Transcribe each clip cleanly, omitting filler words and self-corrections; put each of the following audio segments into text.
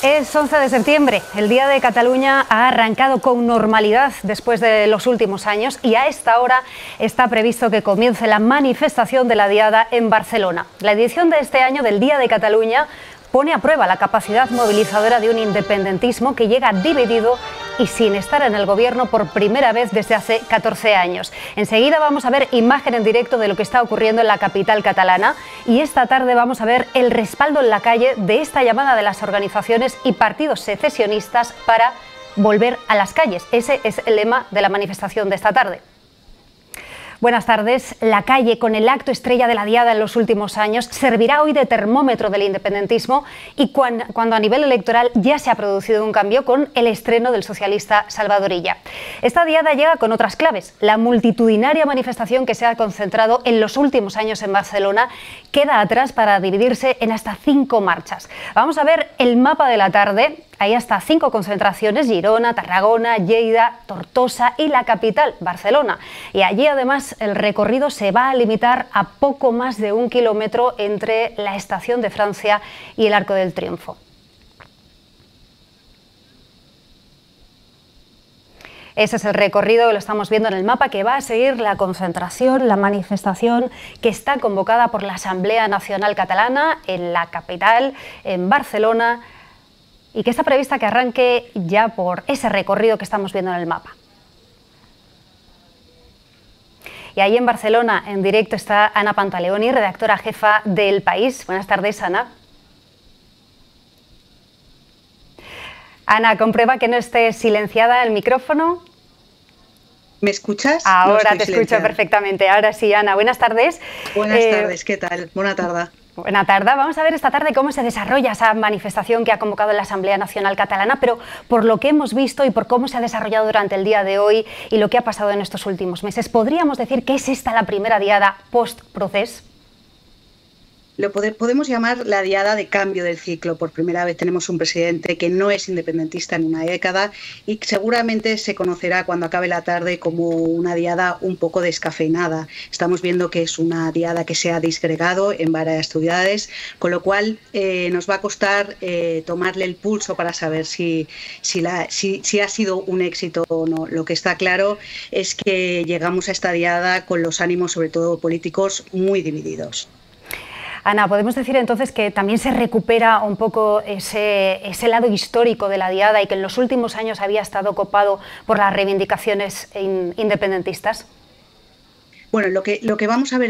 Es 11 de septiembre, el Día de Cataluña ha arrancado con normalidad después de los últimos años y a esta hora está previsto que comience la manifestación de la Diada en Barcelona. La edición de este año del Día de Cataluña pone a prueba la capacidad movilizadora de un independentismo que llega dividido y sin estar en el gobierno por primera vez desde hace 14 años. Enseguida vamos a ver imagen en directo de lo que está ocurriendo en la capital catalana y esta tarde vamos a ver el respaldo en la calle de esta llamada de las organizaciones y partidos secesionistas para volver a las calles. Ese es el lema de la manifestación de esta tarde. Buenas tardes. La calle, con el acto estrella de la Diada en los últimos años, servirá hoy de termómetro del independentismo y cuando a nivel electoral ya se ha producido un cambio con el estreno del socialista Salvador Illa. Esta Diada llega con otras claves. La multitudinaria manifestación que se ha concentrado en los últimos años en Barcelona queda atrás para dividirse en hasta 5 marchas. Vamos a ver el mapa de la tarde. Hay hasta 5 concentraciones: Girona, Tarragona, Lleida, Tortosa y la capital, Barcelona. Y allí además el recorrido se va a limitar a poco más de 1 kilómetro entre la Estación de Francia y el Arco del Triunfo. Ese es el recorrido, lo estamos viendo en el mapa, que va a seguir la concentración, la manifestación que está convocada por la Asamblea Nacional Catalana en la capital, en Barcelona, y que está prevista que arranque ya por ese recorrido que estamos viendo en el mapa. Y ahí en Barcelona, en directo, está Ana Pantaleoni, redactora jefa del País. Buenas tardes, Ana. Ana, comprueba que no esté silenciada el micrófono. ¿Me escuchas? Ahora te escucho perfectamente. Ahora sí, Ana. Buenas tardes. Buenas tardes, ¿qué tal? Buena tarde. Buena tarde. Vamos a ver esta tarde cómo se desarrolla esa manifestación que ha convocado la Asamblea Nacional Catalana, pero por lo que hemos visto y por cómo se ha desarrollado durante el día de hoy y lo que ha pasado en estos últimos meses, ¿podríamos decir que es esta la primera diada post-procés? Podemos llamar la diada de cambio del ciclo. Por primera vez tenemos un presidente que no es independentista en una década y seguramente se conocerá cuando acabe la tarde como una diada un poco descafeinada. Estamos viendo que es una diada que se ha disgregado en varias ciudades, con lo cual nos va a costar tomarle el pulso para saber si ha sido un éxito o no. Lo que está claro es que llegamos a esta diada con los ánimos, sobre todo políticos, muy divididos. Ana, ¿podemos decir entonces que también se recupera un poco ese lado histórico de la diada y que en los últimos años había estado copado por las reivindicaciones independentistas? Bueno, lo que vamos a ver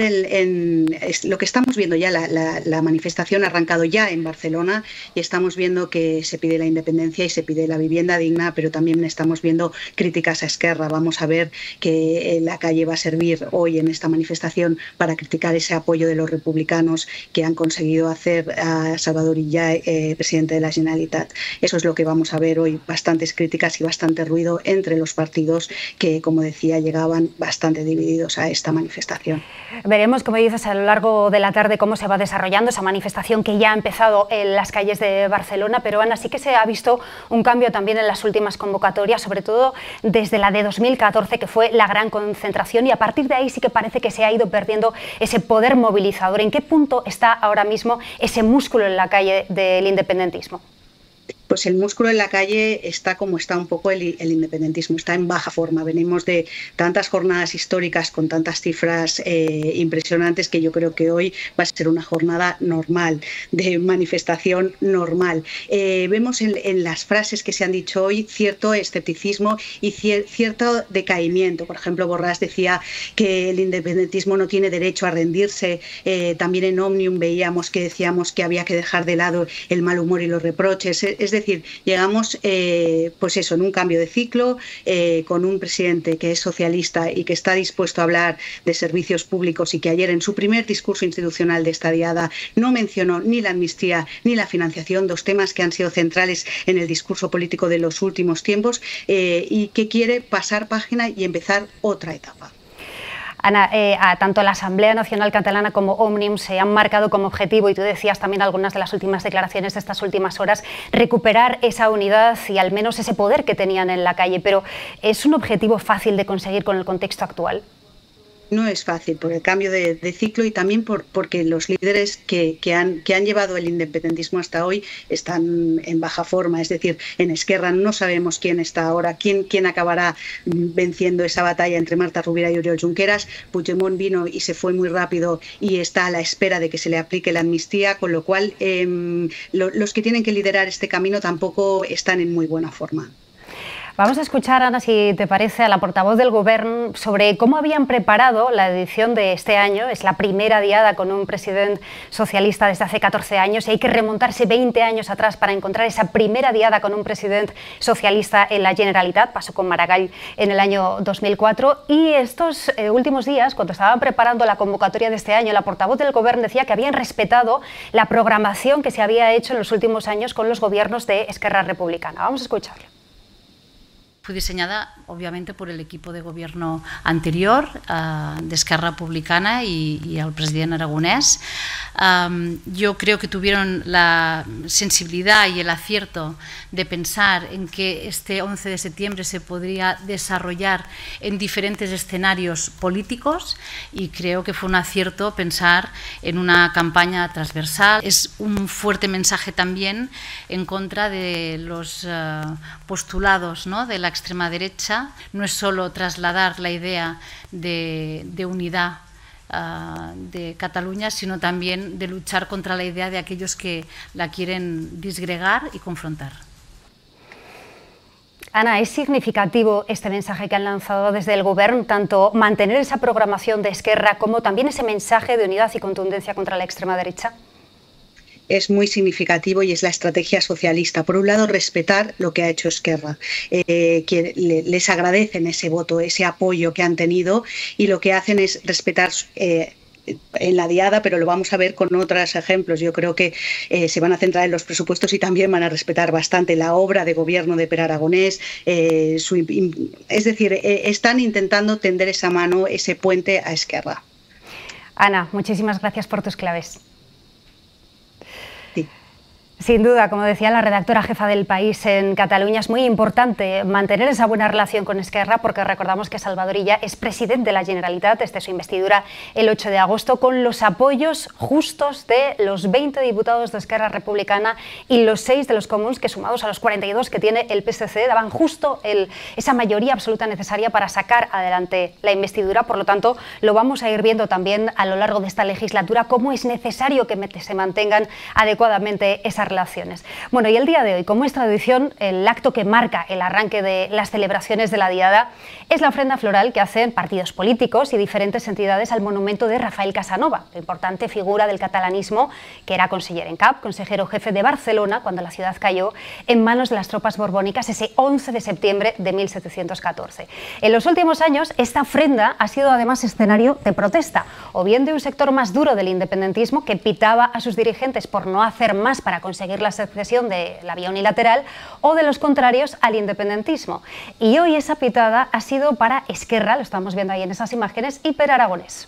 lo que estamos viendo ya, la manifestación ha arrancado ya en Barcelona y estamos viendo que se pide la independencia y se pide la vivienda digna, pero también estamos viendo críticas a Esquerra. Vamos a ver que la calle va a servir hoy en esta manifestación para criticar ese apoyo de los republicanos que han conseguido hacer a Salvador Illa presidente de la Generalitat. Eso es lo que vamos a ver hoy, bastantes críticas y bastante ruido entre los partidos que, como decía, llegaban bastante divididos a esta manifestación. Veremos, como dices, a lo largo de la tarde cómo se va desarrollando esa manifestación que ya ha empezado en las calles de Barcelona, pero Ana, sí que se ha visto un cambio también en las últimas convocatorias, sobre todo desde la de 2014, que fue la gran concentración, y a partir de ahí sí que parece que se ha ido perdiendo ese poder movilizador. ¿En qué punto está ahora mismo ese músculo en la calle del independentismo? Pues el músculo en la calle está como está un poco el independentismo, está en baja forma. Venimos de tantas jornadas históricas con tantas cifras impresionantes que yo creo que hoy va a ser una jornada normal, de manifestación normal. Vemos en las frases que se han dicho hoy cierto escepticismo y cierto decaimiento. Por ejemplo, Borràs decía que el independentismo no tiene derecho a rendirse. También en Òmnium veíamos que decíamos que había que dejar de lado el mal humor y los reproches. Es decir, llegamos pues eso, en un cambio de ciclo, con un presidente que es socialista y que está dispuesto a hablar de servicios públicos y que ayer en su primer discurso institucional de esta diada no mencionó ni la amnistía ni la financiación, 2 temas que han sido centrales en el discurso político de los últimos tiempos, y que quiere pasar página y empezar otra etapa. Ana, tanto la Asamblea Nacional Catalana como Òmnium se han marcado como objetivo, y tú decías también algunas de las últimas declaraciones de estas últimas horas, recuperar esa unidad y al menos ese poder que tenían en la calle, pero ¿es un objetivo fácil de conseguir con el contexto actual? No es fácil por el cambio de ciclo y también porque los líderes que han llevado el independentismo hasta hoy están en baja forma. Es decir, en Esquerra no sabemos quién está ahora, quién acabará venciendo esa batalla entre Marta Rovira y Oriol Junqueras. Puigdemont vino y se fue muy rápido y está a la espera de que se le aplique la amnistía, con lo cual los que tienen que liderar este camino tampoco están en muy buena forma. Vamos a escuchar, Ana, si te parece, a la portavoz del Govern sobre cómo habían preparado la edición de este año. Es la primera diada con un presidente socialista desde hace 14 años y hay que remontarse 20 años atrás para encontrar esa primera diada con un presidente socialista en la Generalitat. Pasó con Maragall en el año 2004 y estos últimos días, cuando estaban preparando la convocatoria de este año, la portavoz del Govern decía que habían respetado la programación que se había hecho en los últimos años con los gobiernos de Esquerra Republicana. Vamos a escucharlo. Fue diseñada, obviamente, por el equipo de gobierno anterior, de Esquerra Republicana y al presidente Aragonés. Yo creo que tuvieron la sensibilidad y el acierto de pensar en que este 11 de septiembre se podría desarrollar en diferentes escenarios políticos y creo que fue un acierto pensar en una campaña transversal. Es un fuerte mensaje también en contra de los postulados, ¿no?, de la extrema derecha. No es solo trasladar la idea de unidad de Cataluña, sino también de luchar contra la idea de aquellos que la quieren disgregar y confrontar. Ana, ¿es significativo este mensaje que han lanzado desde el Govern, tanto mantener esa programación de Esquerra como también ese mensaje de unidad y contundencia contra la extrema derecha? Es muy significativo y es la estrategia socialista. Por un lado, respetar lo que ha hecho Esquerra, que les agradecen ese voto, ese apoyo que han tenido y lo que hacen es respetar en la diada, pero lo vamos a ver con otros ejemplos. Yo creo que se van a centrar en los presupuestos y también van a respetar bastante la obra de gobierno de Pere Aragonés. Es decir, están intentando tender esa mano, ese puente a Esquerra. Ana, muchísimas gracias por tus claves. Sin duda, como decía la redactora jefa del País en Cataluña, es muy importante mantener esa buena relación con Esquerra porque recordamos que Salvador Illa es presidente de la Generalitat desde su investidura el 8 de agosto con los apoyos justos de los 20 diputados de Esquerra Republicana y los 6 de los comuns que, sumados a los 42 que tiene el PSC, daban justo esa mayoría absoluta necesaria para sacar adelante la investidura. Por lo tanto, lo vamos a ir viendo también a lo largo de esta legislatura cómo es necesario que se mantengan adecuadamente esas relaciones. Bueno, y el día de hoy, como es tradición, el acto que marca el arranque de las celebraciones de la Diada es la ofrenda floral que hacen partidos políticos y diferentes entidades al monumento de Rafael Casanova, la importante figura del catalanismo que era conseller en cap, consejero jefe de Barcelona cuando la ciudad cayó en manos de las tropas borbónicas ese 11 de septiembre de 1714. En los últimos años, esta ofrenda ha sido además escenario de protesta, o bien de un sector más duro del independentismo que pitaba a sus dirigentes por no hacer más para conseguir la secesión de la vía unilateral, o de los contrarios al independentismo. Y hoy esa pitada ha sido para Esquerra, lo estamos viendo ahí en esas imágenes, y Pere Aragonés.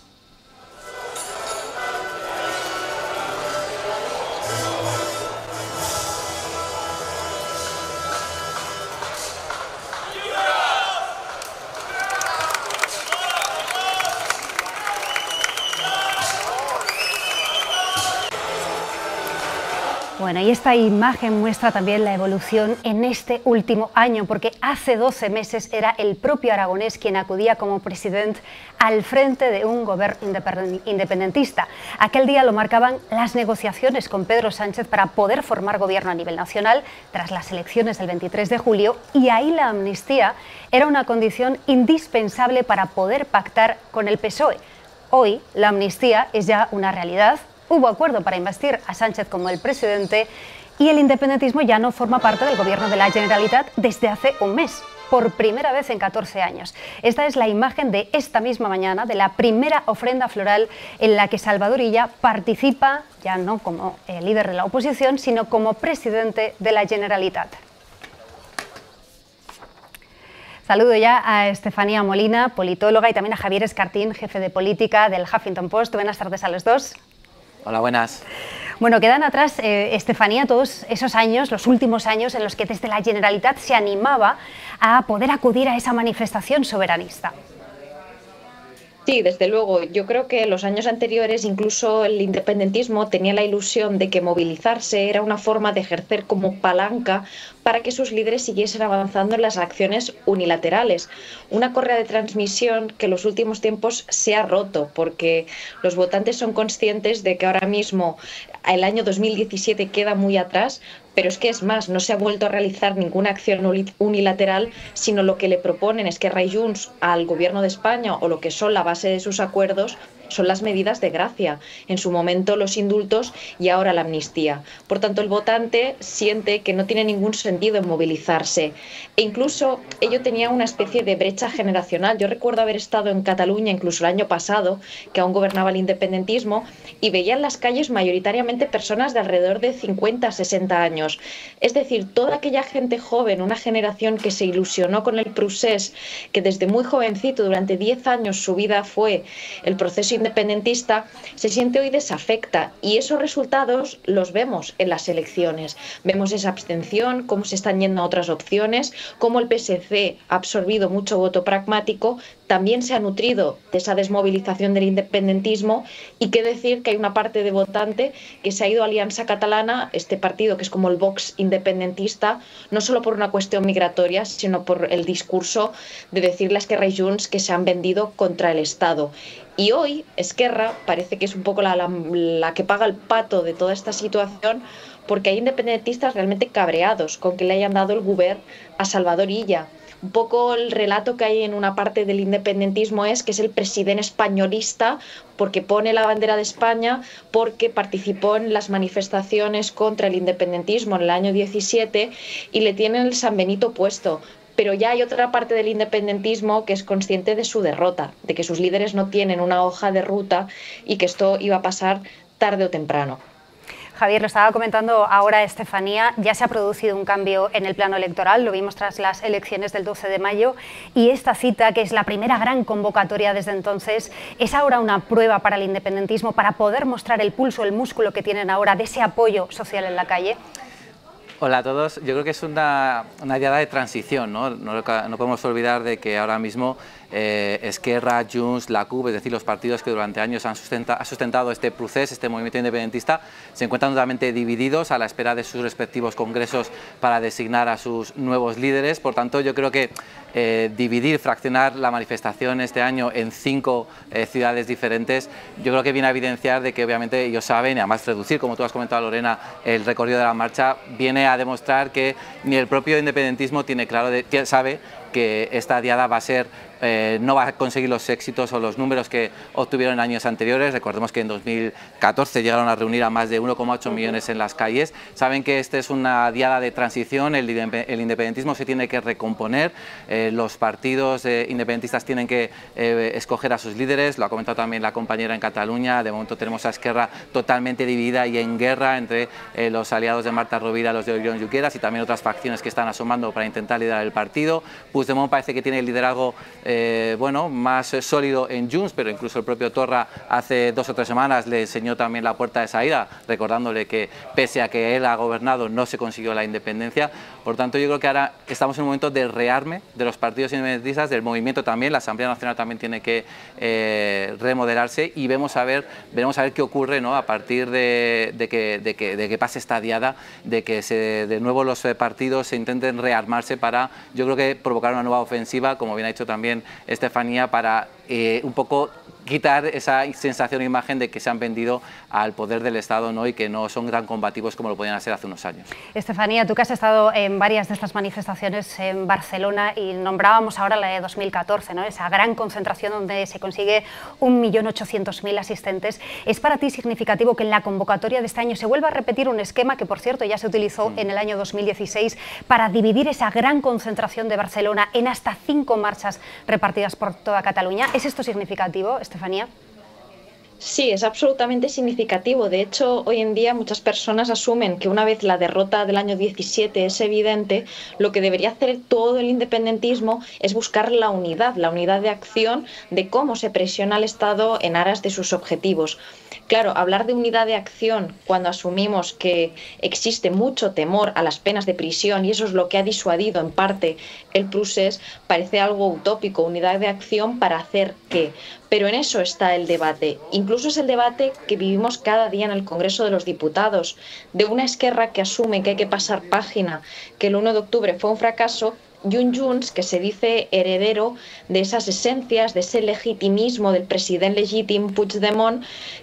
Bueno, y esta imagen muestra también la evolución en este último año, porque hace 12 meses era el propio Aragonés quien acudía como presidente al frente de un gobierno independentista. Aquel día lo marcaban las negociaciones con Pedro Sánchez para poder formar gobierno a nivel nacional tras las elecciones del 23 de julio, y ahí la amnistía era una condición indispensable para poder pactar con el PSOE. Hoy la amnistía es ya una realidad. Hubo acuerdo para investir a Sánchez como el presidente y el independentismo ya no forma parte del gobierno de la Generalitat desde hace un mes, por primera vez en 14 años. Esta es la imagen de esta misma mañana, de la primera ofrenda floral en la que Salvador Illa participa, ya no como líder de la oposición, sino como presidente de la Generalitat. Saludo ya a Estefanía Molina, politóloga, y también a Javier Escartín, jefe de política del Huffington Post. Buenas tardes a los dos. Hola, buenas. Bueno, quedan atrás, Estefanía, todos esos años, los últimos años en los que desde la Generalitat se animaba a poder acudir a esa manifestación soberanista. Sí, desde luego. Yo creo que los años anteriores incluso el independentismo tenía la ilusión de que movilizarse era una forma de ejercer como palanca para que sus líderes siguiesen avanzando en las acciones unilaterales. Una correa de transmisión que en los últimos tiempos se ha roto porque los votantes son conscientes de que ahora mismo el año 2017 queda muy atrás, pero es que es más, no se ha vuelto a realizar ninguna acción unilateral, sino lo que le proponen Esquerra y Junts al Gobierno de España, o lo que son la base de sus acuerdos, son las medidas de gracia. En su momento los indultos y ahora la amnistía. Por tanto, el votante siente que no tiene ningún sentido en movilizarse. E incluso ello tenía una especie de brecha generacional. Yo recuerdo haber estado en Cataluña incluso el año pasado, que aún gobernaba el independentismo, y veía en las calles mayoritariamente personas de alrededor de 50, 60 años. Es decir, toda aquella gente joven, una generación que se ilusionó con el procés, que desde muy jovencito, durante 10 años su vida fue el proceso independentista, se siente hoy desafecta, y esos resultados los vemos en las elecciones. Vemos esa abstención, cómo se están yendo a otras opciones, cómo el PSC ha absorbido mucho voto pragmático, también se ha nutrido de esa desmovilización del independentismo, y qué decir que hay una parte de votante que se ha ido a Alianza Catalana, este partido que es como el Vox independentista, no solo por una cuestión migratoria, sino por el discurso de decirle a Esquerra y Junts que se han vendido contra el Estado. Y hoy Esquerra parece que es un poco la que paga el pato de toda esta situación, porque hay independentistas realmente cabreados con que le hayan dado el govern a Salvador Illa. Un poco el relato que hay en una parte del independentismo es que es el presidente españolista porque pone la bandera de España, porque participó en las manifestaciones contra el independentismo en el año 17 y le tienen el San Benito puesto. Pero ya hay otra parte del independentismo que es consciente de su derrota, de que sus líderes no tienen una hoja de ruta y que esto iba a pasar tarde o temprano. Javier, lo estaba comentando ahora Estefanía, ya se ha producido un cambio en el plano electoral, lo vimos tras las elecciones del 12 de mayo, y esta cita, que es la primera gran convocatoria desde entonces, es ahora una prueba para el independentismo, para poder mostrar el pulso, el músculo que tienen ahora de ese apoyo social en la calle. Hola a todos. Yo creo que es una diada de transición, ¿no? No podemos olvidar de que ahora mismo Esquerra, Junts, la CUP, es decir, los partidos que durante años han sustentado este proceso, este movimiento independentista, se encuentran totalmente divididos a la espera de sus respectivos congresos para designar a sus nuevos líderes. Por tanto, yo creo que dividir, fraccionar la manifestación este año en 5 ciudades diferentes, yo creo que viene a evidenciar de que obviamente ellos saben, y además reducir, como tú has comentado, Lorena, el recorrido de la marcha, viene a demostrar que ni el propio independentismo tiene claro, sabe que esta diada va a ser, no va a conseguir los éxitos o los números que obtuvieron en años anteriores. Recordemos que en 2014 llegaron a reunir a más de 1,8 millones en las calles. Saben que esta es una diada de transición, el independentismo se tiene que recomponer, los partidos independentistas tienen que escoger a sus líderes, lo ha comentado también la compañera en Cataluña. De momento tenemos a Esquerra totalmente dividida y en guerra entre los aliados de Marta Rovira, los de Oriol Junqueras, y también otras facciones que están asomando para intentar liderar el partido. Puigdemont parece que tiene el liderazgo bueno, más sólido en Junts, pero incluso el propio Torra hace 2 o 3 semanas le enseñó también la puerta de salida, recordándole que pese a que él ha gobernado no se consiguió la independencia. Por tanto, yo creo que ahora estamos en un momento de rearme de los partidos independentistas, del movimiento también. La Asamblea Nacional también tiene que remodelarse, y veremos a ver qué ocurre, ¿no? A partir de que pase esta diada, de que de nuevo los partidos se intenten rearmarse para, yo creo que provocar una nueva ofensiva, como bien ha dicho también Estefanía, para un poco quitar esa sensación e imagen de que se han vendido al poder del Estado, ¿no? Y que no son tan combativos como lo podían ser hace unos años. Estefanía, tú que has estado en varias de estas manifestaciones en Barcelona, y nombrábamos ahora la de 2014, ¿no? Esa gran concentración donde se consigue 1.800.000 asistentes. ¿Es para ti significativo que en la convocatoria de este año se vuelva a repetir un esquema que, por cierto, ya se utilizó en el año 2016 para dividir esa gran concentración de Barcelona en hasta 5 marchas repartidas por toda Cataluña? ¿Es esto significativo, Estefanía? Sí, es absolutamente significativo. De hecho, hoy en día muchas personas asumen que una vez la derrota del año 17 es evidente, lo que debería hacer todo el independentismo es buscar la unidad de acción de cómo se presiona al Estado en aras de sus objetivos. Claro, hablar de unidad de acción cuando asumimos que existe mucho temor a las penas de prisión y eso es lo que ha disuadido en parte el procés, parece algo utópico. Unidad de acción para hacer qué. Pero en eso está el debate. Incluso es el debate que vivimos cada día en el Congreso de los Diputados, de una Esquerra que asume que hay que pasar página, que el 1 de octubre fue un fracaso, y un Junts que se dice heredero de esas esencias, de ese legitimismo del presidente legítim Puigdemont,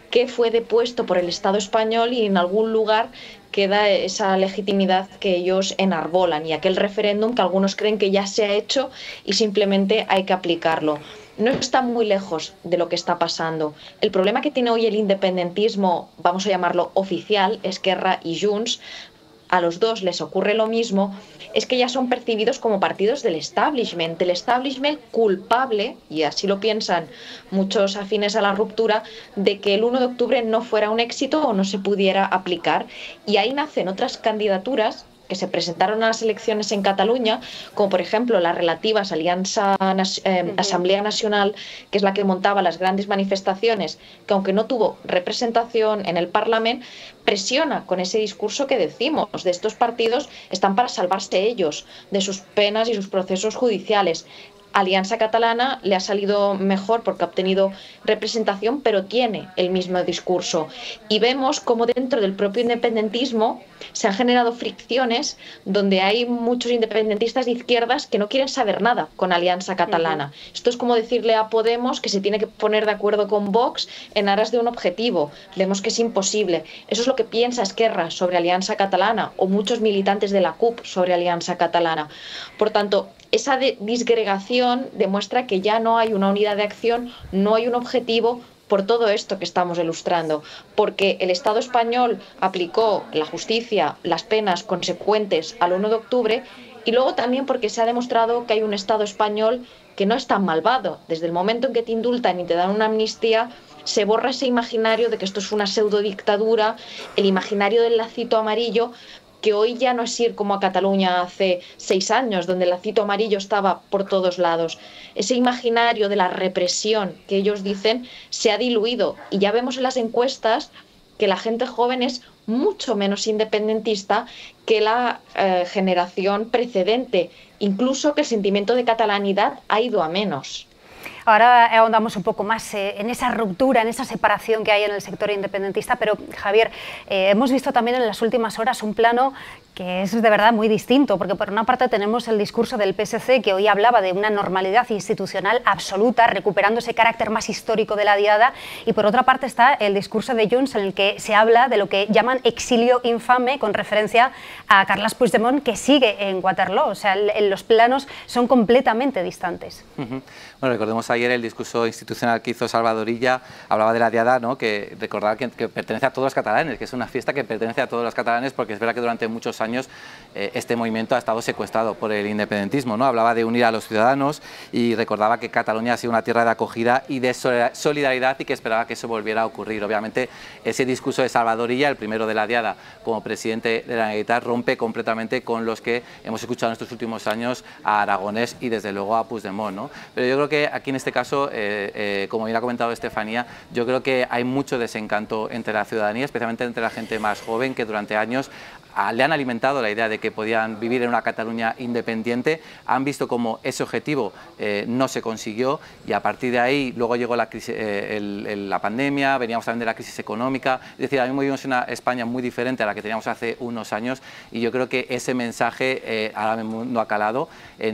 que fue depuesto por el Estado español y en algún lugar queda esa legitimidad que ellos enarbolan y aquel referéndum que algunos creen que ya se ha hecho y simplemente hay que aplicarlo. No está muy lejos de lo que está pasando. El problema que tiene hoy el independentismo, vamos a llamarlo oficial, Esquerra y Junts, a los dos les ocurre lo mismo, es que ya son percibidos como partidos del establishment culpable, y así lo piensan muchos afines a la ruptura, de que el 1 de octubre no fuera un éxito o no se pudiera aplicar. Y ahí nacen otras candidaturas que se presentaron a las elecciones en Cataluña, como por ejemplo las relativas a Asamblea Nacional, que es la que montaba las grandes manifestaciones, que aunque no tuvo representación en el Parlamento, presiona con ese discurso que decimos, de estos partidos están para salvarse ellos de sus penas y sus procesos judiciales. Alianza Catalana le ha salido mejor porque ha obtenido representación, pero tiene el mismo discurso. Y vemos cómo dentro del propio independentismo se han generado fricciones donde hay muchos independentistas de izquierdas que no quieren saber nada con Alianza Catalana. Esto es como decirle a Podemos que se tiene que poner de acuerdo con Vox en aras de un objetivo. Vemos que es imposible. Eso es lo que piensa Esquerra sobre Alianza Catalana o muchos militantes de la CUP sobre Alianza Catalana. Por tanto, esa disgregación demuestra que ya no hay una unidad de acción, no hay un objetivo por todo esto que estamos ilustrando, porque el Estado español aplicó la justicia, las penas consecuentes al 1 de octubre y luego también porque se ha demostrado que hay un Estado español que no es tan malvado. Desde el momento en que te indultan y te dan una amnistía, se borra ese imaginario de que esto es una pseudodictadura, el imaginario del lacito amarillo, que hoy ya no es ir como a Cataluña hace 6 años, donde el lacito amarillo estaba por todos lados. Ese imaginario de la represión que ellos dicen se ha diluido y ya vemos en las encuestas que la gente joven es mucho menos independentista que la generación precedente, incluso que el sentimiento de catalanidad ha ido a menos. Ahora ahondamos un poco más en esa ruptura, en esa separación que hay en el sector independentista, pero Javier, hemos visto también en las últimas horas un plano que es de verdad muy distinto, porque por una parte tenemos el discurso del PSC, que hoy hablaba de una normalidad institucional absoluta, recuperando ese carácter más histórico de la diada, y por otra parte está el discurso de Junts, en el que se habla de lo que llaman exilio infame, con referencia a Carles Puigdemont, que sigue en Waterloo. O sea, los planos son completamente distantes. Bueno, recordemos ayer el discurso institucional que hizo Salvador Illa, hablaba de la diada, ¿no? Que recordaba que pertenece a todos los catalanes, que es una fiesta que pertenece a todos los catalanes, porque es verdad que durante muchos años este movimiento ha estado secuestrado por el independentismo, ¿no? Hablaba de unir a los ciudadanos y recordaba que Cataluña ha sido una tierra de acogida y de solidaridad y que esperaba que eso volviera a ocurrir. Obviamente ese discurso de Salvador Illa, el primero de la diada como presidente de la Generalitat, rompe completamente con los que hemos escuchado en estos últimos años a Aragonés y desde luego a Puigdemont, ¿no? Pero yo creo que aquí en este caso, como bien ha comentado Estefanía, yo creo que hay mucho desencanto entre la ciudadanía, especialmente entre la gente más joven, que durante años le han alimentado la idea de que podían vivir en una Cataluña independiente, han visto como ese objetivo no se consiguió y a partir de ahí luego llegó la crisis, la pandemia, veníamos también de la crisis económica, es decir, ahora mismo vivimos en una España muy diferente a la que teníamos hace unos años y yo creo que ese mensaje ahora mismo no ha calado,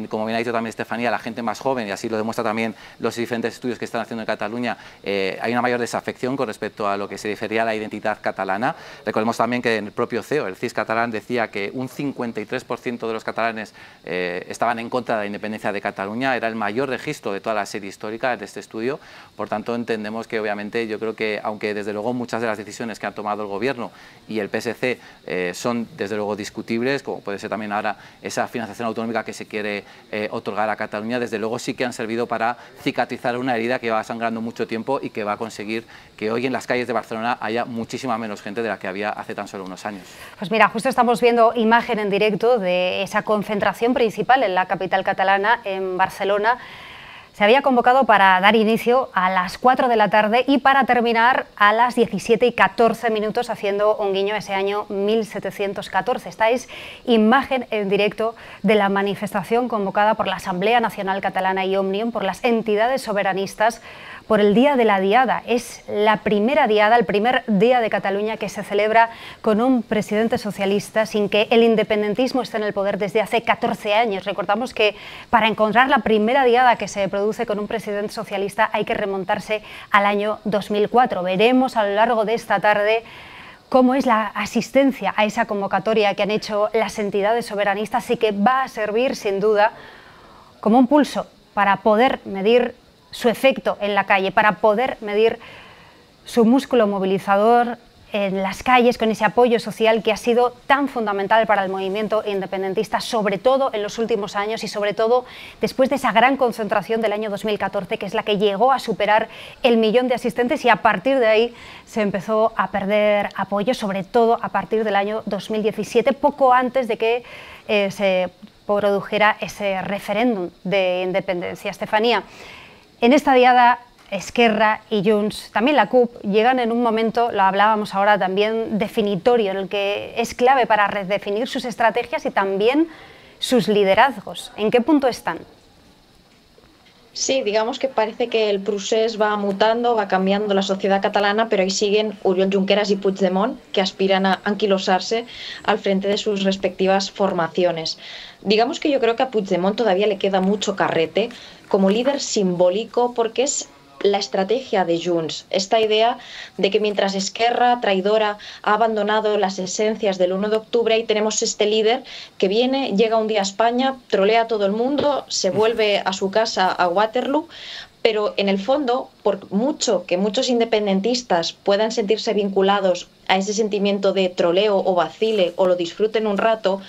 como bien ha dicho también Estefanía, la gente más joven, y así lo demuestra también los diferentes estudios que están haciendo en Cataluña, hay una mayor desafección con respecto a lo que se refería a la identidad catalana. Recordemos también que en el propio CEO, el CIS catalán, catalán decía que un 53% de los catalanes estaban en contra de la independencia de Cataluña. Era el mayor registro de toda la serie histórica de este estudio. Por tanto, entendemos que obviamente yo creo que, aunque desde luego muchas de las decisiones que ha tomado el Gobierno y el PSC son desde luego discutibles, como puede ser también ahora esa financiación autonómica que se quiere otorgar a Cataluña, desde luego sí que han servido para cicatrizar una herida que va sangrando mucho tiempo y que va a conseguir que hoy en las calles de Barcelona haya muchísima menos gente de la que había hace tan solo unos años. Pues mira, justo estamos viendo imagen en directo de esa concentración principal en la capital catalana, en Barcelona. Se había convocado para dar inicio a las 4 de la tarde y para terminar a las 17:14, haciendo un guiño a ese año 1714. Esta es imagen en directo de la manifestación convocada por la Asamblea Nacional Catalana y Òmnium, por las entidades soberanistas, por el Día de la Diada. Es la primera diada, el primer día de Cataluña que se celebra con un presidente socialista, sin que el independentismo esté en el poder desde hace 14 años. Recordamos que para encontrar la primera diada que se produce con un presidente socialista hay que remontarse al año 2004. Veremos a lo largo de esta tarde cómo es la asistencia a esa convocatoria que han hecho las entidades soberanistas y que va a servir sin duda como un pulso para poder medir su efecto en la calle, para poder medir su músculo movilizador en las calles, con ese apoyo social que ha sido tan fundamental para el movimiento independentista, sobre todo en los últimos años y sobre todo después de esa gran concentración del año 2014, que es la que llegó a superar el 1.000.000 de asistentes, y a partir de ahí se empezó a perder apoyo, sobre todo a partir del año 2017, poco antes de que se produjera ese referéndum de independencia. Estefanía, en esta diada, Esquerra y Junts, también la CUP, llegan en un momento, lo hablábamos ahora también, definitorio, en el que es clave para redefinir sus estrategias y también sus liderazgos. ¿En qué punto están? Sí, digamos que parece que el procés va mutando, va cambiando la sociedad catalana, pero ahí siguen Oriol Junqueras y Puigdemont, que aspiran a anquilosarse al frente de sus respectivas formaciones. Digamos que yo creo que a Puigdemont todavía le queda mucho carrete como líder simbólico, porque es la estrategia de Junts, esta idea de que mientras Esquerra, traidora, ha abandonado las esencias del 1 de octubre, ahí tenemos este líder que viene, llega un día a España, trolea a todo el mundo, se vuelve a su casa a Waterloo, pero en el fondo, por mucho que muchos independentistas puedan sentirse vinculados a ese sentimiento de troleo o vacile o lo disfruten un rato,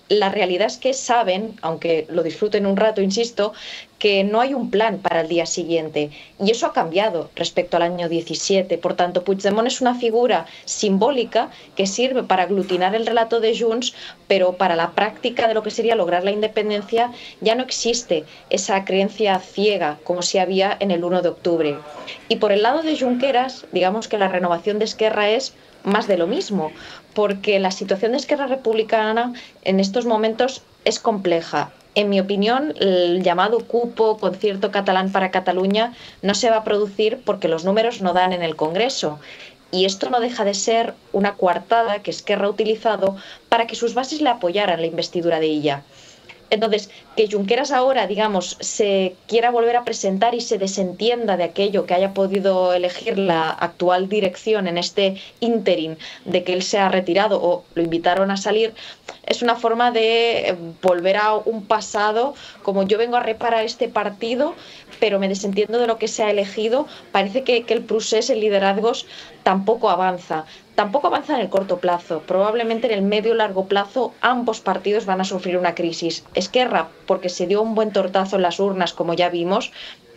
la realidad es que saben, aunque lo disfruten un rato, insisto, que no hay un plan para el día siguiente. Y eso ha cambiado respecto al año 17. Por tanto, Puigdemont es una figura simbólica que sirve para aglutinar el relato de Junts, pero para la práctica de lo que sería lograr la independencia ya no existe esa creencia ciega como si había en el 1 de octubre. Y por el lado de Junqueras, digamos que la renovación de Esquerra es más de lo mismo, porque la situación de Esquerra Republicana en estos momentos es compleja. En mi opinión, el llamado cupo, concierto catalán para Cataluña, no se va a producir porque los números no dan en el Congreso. Y esto no deja de ser una coartada que Esquerra ha utilizado para que sus bases le apoyaran la investidura de Illa. Entonces, que Junqueras ahora, digamos, se quiera volver a presentar y se desentienda de aquello que haya podido elegir la actual dirección en este ínterin de que él se ha retirado o lo invitaron a salir, es una forma de volver a un pasado, como yo vengo a reparar este partido, pero me desentiendo de lo que se ha elegido. Parece que el procés en liderazgos tampoco avanza. Tampoco avanza en el corto plazo. Probablemente en el medio y largo plazo ambos partidos van a sufrir una crisis. Esquerra, porque se dio un buen tortazo en las urnas, como ya vimos,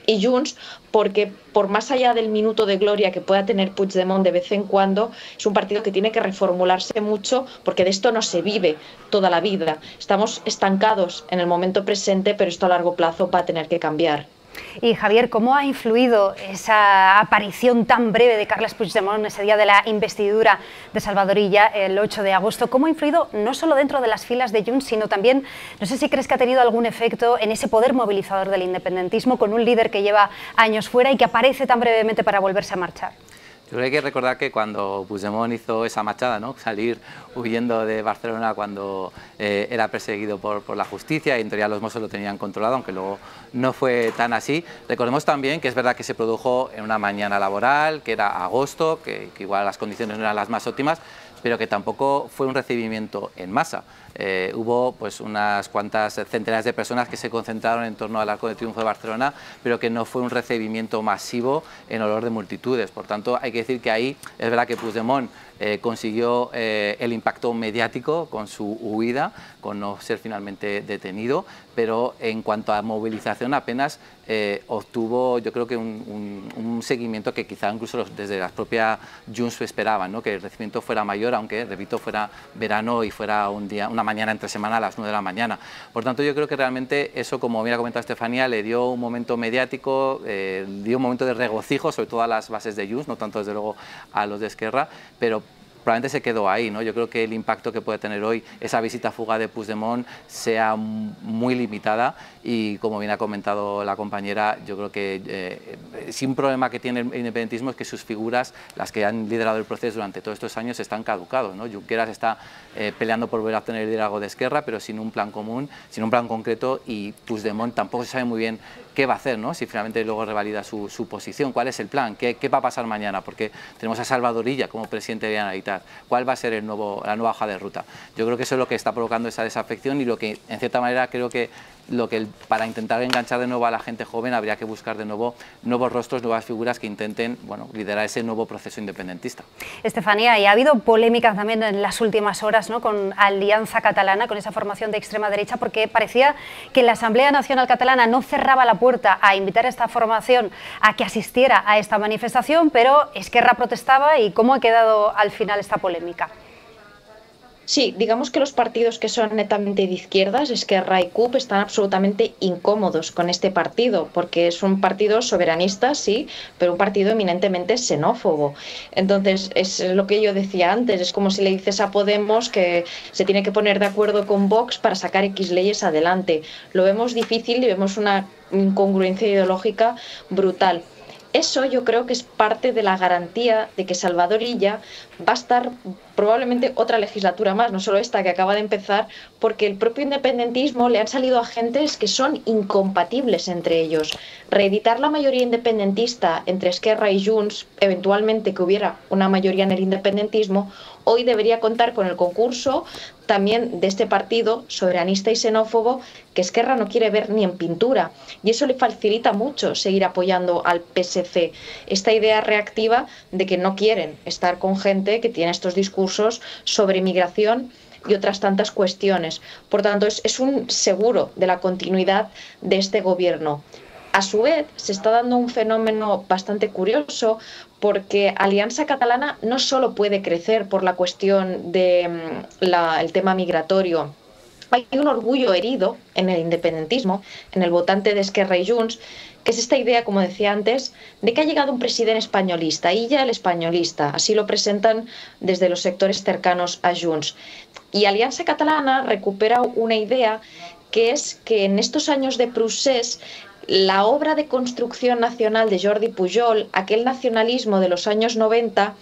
y Junts, porque por más allá del minuto de gloria que pueda tener Puigdemont de vez en cuando, es un partido que tiene que reformularse mucho, porque de esto no se vive toda la vida. Estamos estancados en el momento presente, pero esto a largo plazo va a tener que cambiar. Y Javier, ¿cómo ha influido esa aparición tan breve de Carles Puigdemont ese día de la investidura de Salvador Illa, el 8 de agosto? ¿Cómo ha influido no solo dentro de las filas de Junts, sino también, no sé si crees que ha tenido algún efecto en ese poder movilizador del independentismo con un líder que lleva años fuera y que aparece tan brevemente para volverse a marchar? Yo creo que hay que recordar que cuando Puigdemont hizo esa marchada, ¿no?, salir huyendo de Barcelona cuando era perseguido por la justicia y en teoría los Mossos lo tenían controlado, aunque luego no fue tan así. Recordemos también que es verdad que se produjo en una mañana laboral, que era agosto, que igual las condiciones no eran las más óptimas, pero que tampoco fue un recibimiento en masa. Hubo pues unas cuantas centenares de personas que se concentraron en torno al Arco de Triunfo de Barcelona, pero que no fue un recibimiento masivo en olor de multitudes. Por tanto, hay que decir que ahí es verdad que Puigdemont consiguió el impacto mediático con su huida, con no ser finalmente detenido, pero en cuanto a movilización apenas obtuvo, yo creo que un seguimiento que quizá incluso desde la propia Junts esperaban, ¿no? Que el recibimiento fuera mayor, aunque, repito, fuera verano y fuera una mañana entre semana a las 9 de la mañana. Por tanto, yo creo que realmente eso, como bien ha comentado Estefanía, le dio un momento mediático, dio un momento de regocijo, sobre todo a las bases de Junts, no tanto desde luego a los de Esquerra, pero probablemente se quedó ahí, ¿no? Yo creo que el impacto que puede tener hoy esa visita fugaz de Puigdemont sea muy limitada y, como bien ha comentado la compañera, yo creo que sí, un problema que tiene el independentismo es que sus figuras, las que han liderado el proceso durante todos estos años, están caducados, ¿no? Junqueras está peleando por volver a obtener el liderazgo de Esquerra, pero sin un plan común, sin un plan concreto, y Puigdemont tampoco se sabe muy bien qué va a hacer, ¿no? Si finalmente luego revalida su posición, cuál es el plan, qué va a pasar mañana, porque tenemos a Salvador Illa como presidente de la Generalitat, cuál va a ser la nueva hoja de ruta. Yo creo que eso es lo que está provocando esa desafección y lo que, en cierta manera, creo que para intentar enganchar de nuevo a la gente joven habría que buscar de nuevo nuevos rostros, nuevas figuras que intenten, bueno, liderar ese nuevo proceso independentista. Estefanía, y ha habido polémicas también en las últimas horas, ¿no?, con Alianza Catalana, con esa formación de extrema derecha, porque parecía que la Asamblea Nacional Catalana no cerraba la puerta a invitar a esta formación a que asistiera a esta manifestación, pero Esquerra protestaba. ¿Y cómo ha quedado al final esta polémica? Sí, digamos que los partidos que son netamente de izquierdas, Esquerra y CUP, están absolutamente incómodos con este partido, porque es un partido soberanista, sí, pero un partido eminentemente xenófobo. Entonces, es lo que yo decía antes, es como si le dices a Podemos que se tiene que poner de acuerdo con Vox para sacar X leyes adelante. Lo vemos difícil y vemos una incongruencia ideológica brutal. Eso yo creo que es parte de la garantía de que Salvador Illa va a estar probablemente otra legislatura más, no solo esta que acaba de empezar, porque el propio independentismo le han salido agentes que son incompatibles entre ellos. Reeditar la mayoría independentista entre Esquerra y Junts, eventualmente que hubiera una mayoría en el independentismo, hoy debería contar con el concurso también de este partido soberanista y xenófobo que Esquerra no quiere ver ni en pintura, y eso le facilita mucho seguir apoyando al PSC, esta idea reactiva de que no quieren estar con gente que tiene estos discursos sobre inmigración y otras tantas cuestiones. Por tanto, es un seguro de la continuidad de este gobierno. A su vez, se está dando un fenómeno bastante curioso, porque Alianza Catalana no solo puede crecer por la cuestión del tema migratorio. Hay un orgullo herido en el independentismo, en el votante de Esquerra y Junts, que es esta idea, como decía antes, de que ha llegado un presidente españolista, Illa el españolista, así lo presentan desde los sectores cercanos a Junts. Y Alianza Catalana recupera una idea, que es que en estos años de procés, la obra de construcción nacional de Jordi Pujol, aquel nacionalismo de los años 90,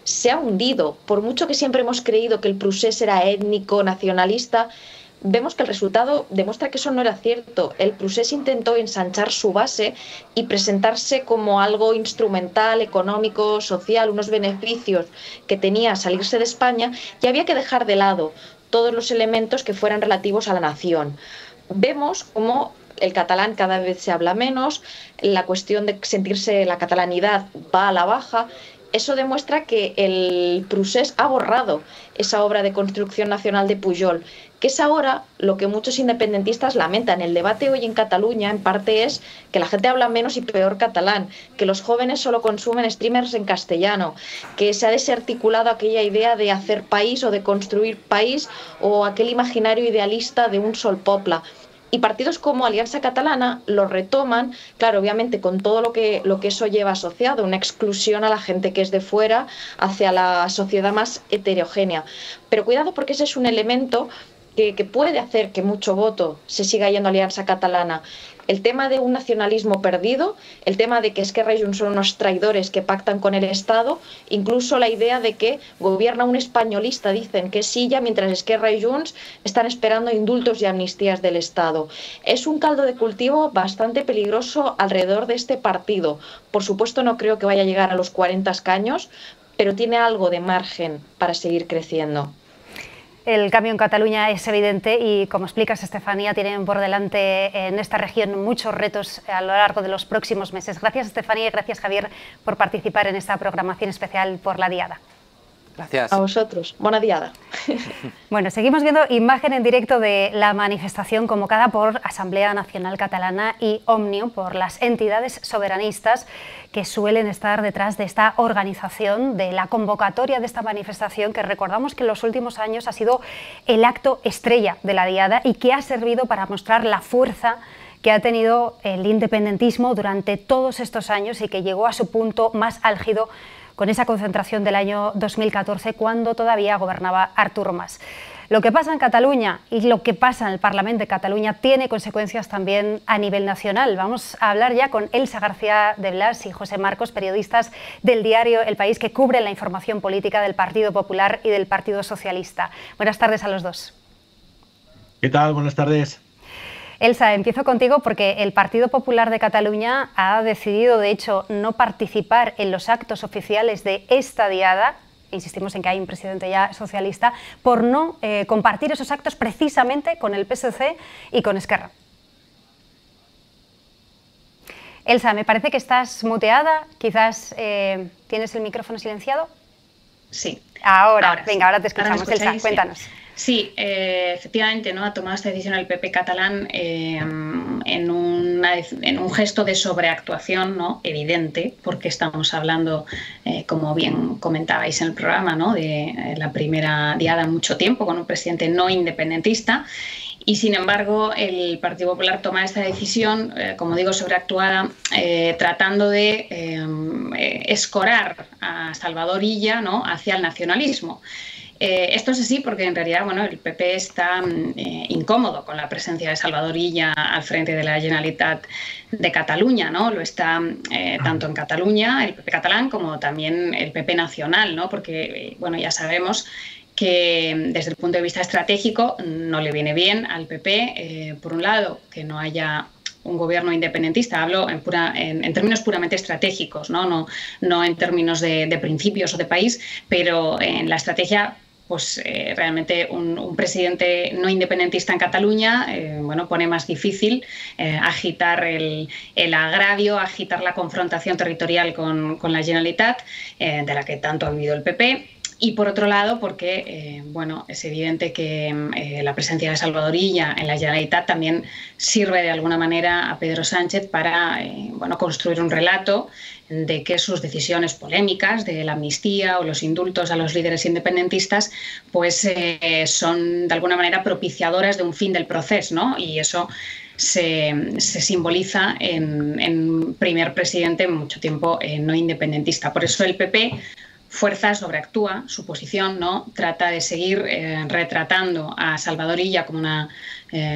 se ha hundido. Por mucho que siempre hemos creído que el procés era étnico, nacionalista, vemos que el resultado demuestra que eso no era cierto. El procés intentó ensanchar su base y presentarse como algo instrumental, económico, social, unos beneficios que tenía salirse de España, y había que dejar de lado todos los elementos que fueran relativos a la nación. Vemos cómo el catalán cada vez se habla menos, la cuestión de sentirse la catalanidad va a la baja. Eso demuestra que el procés ha borrado esa obra de construcción nacional de Pujol, que es ahora lo que muchos independentistas lamentan. El debate hoy en Cataluña, en parte, es que la gente habla menos y peor catalán, que los jóvenes solo consumen streamers en castellano, que se ha desarticulado aquella idea de hacer país o de construir país, o aquel imaginario idealista de un sol poble. Y partidos como Alianza Catalana lo retoman, claro, obviamente con todo lo que eso lleva asociado, una exclusión a la gente que es de fuera hacia la sociedad más heterogénea. Pero cuidado, porque ese es un elemento que puede hacer que mucho voto se siga yendo a Alianza Catalana. El tema de un nacionalismo perdido, el tema de que Esquerra y Junts son unos traidores que pactan con el Estado, incluso la idea de que gobierna un españolista, dicen que es Silla, mientras Esquerra y Junts están esperando indultos y amnistías del Estado. Es un caldo de cultivo bastante peligroso alrededor de este partido. Por supuesto, no creo que vaya a llegar a los 40 escaños, pero tiene algo de margen para seguir creciendo. El cambio en Cataluña es evidente y, como explicas, Estefanía, tienen por delante en esta región muchos retos a lo largo de los próximos meses. Gracias, Estefanía, y gracias, Javier, por participar en esta programación especial por la Diada. Gracias. A vosotros. Buena Diada. Bueno, seguimos viendo imagen en directo de la manifestación convocada por Asamblea Nacional Catalana y Òmnium, por las entidades soberanistas que suelen estar detrás de esta organización, de la convocatoria de esta manifestación, que recordamos que en los últimos años ha sido el acto estrella de la Diada y que ha servido para mostrar la fuerza que ha tenido el independentismo durante todos estos años y que llegó a su punto más álgido con esa concentración del año 2014, cuando todavía gobernaba Artur Mas. Lo que pasa en Cataluña y lo que pasa en el Parlamento de Cataluña tiene consecuencias también a nivel nacional. Vamos a hablar ya con Elsa García de Blas y José Marcos, periodistas del diario El País, que cubren la información política del Partido Popular y del Partido Socialista. Buenas tardes a los dos. ¿Qué tal? Buenas tardes. Elsa, empiezo contigo porque el Partido Popular de Cataluña ha decidido, de hecho, no participar en los actos oficiales de esta Diada. Insistimos en que hay un presidente ya socialista, por no compartir esos actos precisamente con el PSC y con Esquerra. Elsa, me parece que estás muteada, quizás tienes el micrófono silenciado. Sí. Ahora te escuchamos. Elsa, cuéntanos. Sí, efectivamente, ¿no? Ha tomado esta decisión el PP catalán en un gesto de sobreactuación, ¿no? Evidente, porque estamos hablando, como bien comentabais en el programa, ¿no? De la primera Diada en mucho tiempo con un presidente no independentista. Y sin embargo, el Partido Popular toma esta decisión, como digo, sobreactuada, tratando de escorar a Salvador Illa, ¿no? Hacia el nacionalismo. Esto es así porque en realidad, bueno, el PP está incómodo con la presencia de Salvador Illa al frente de la Generalitat de Cataluña, ¿no? Lo está tanto en Cataluña, el PP catalán, como también el PP nacional, ¿no? Porque, bueno, ya sabemos que desde el punto de vista estratégico no le viene bien al PP, por un lado, que no haya un gobierno independentista. Hablo en términos puramente estratégicos, no en términos de principios o de país, pero en la estrategia, pues realmente un presidente no independentista en Cataluña bueno, pone más difícil agitar el agravio, agitar la confrontación territorial con la Generalitat, de la que tanto ha vivido el PP. Y por otro lado, porque bueno, es evidente que la presencia de Salvador Illa en la Generalitat también sirve de alguna manera a Pedro Sánchez para bueno, construir un relato de que sus decisiones polémicas de la amnistía o los indultos a los líderes independentistas pues son de alguna manera propiciadoras de un fin del proceso, ¿no? Y eso se simboliza en primer presidente en mucho tiempo no independentista. Por eso el PP fuerza, sobreactúa su posición, ¿no? Trata de seguir retratando a Salvador Illa como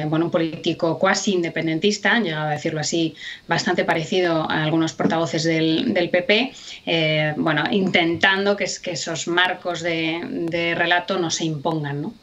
bueno, un político cuasi independentista, han llegado a decirlo así, bastante parecido a algunos portavoces del PP, bueno, intentando que esos marcos de relato no se impongan, ¿no?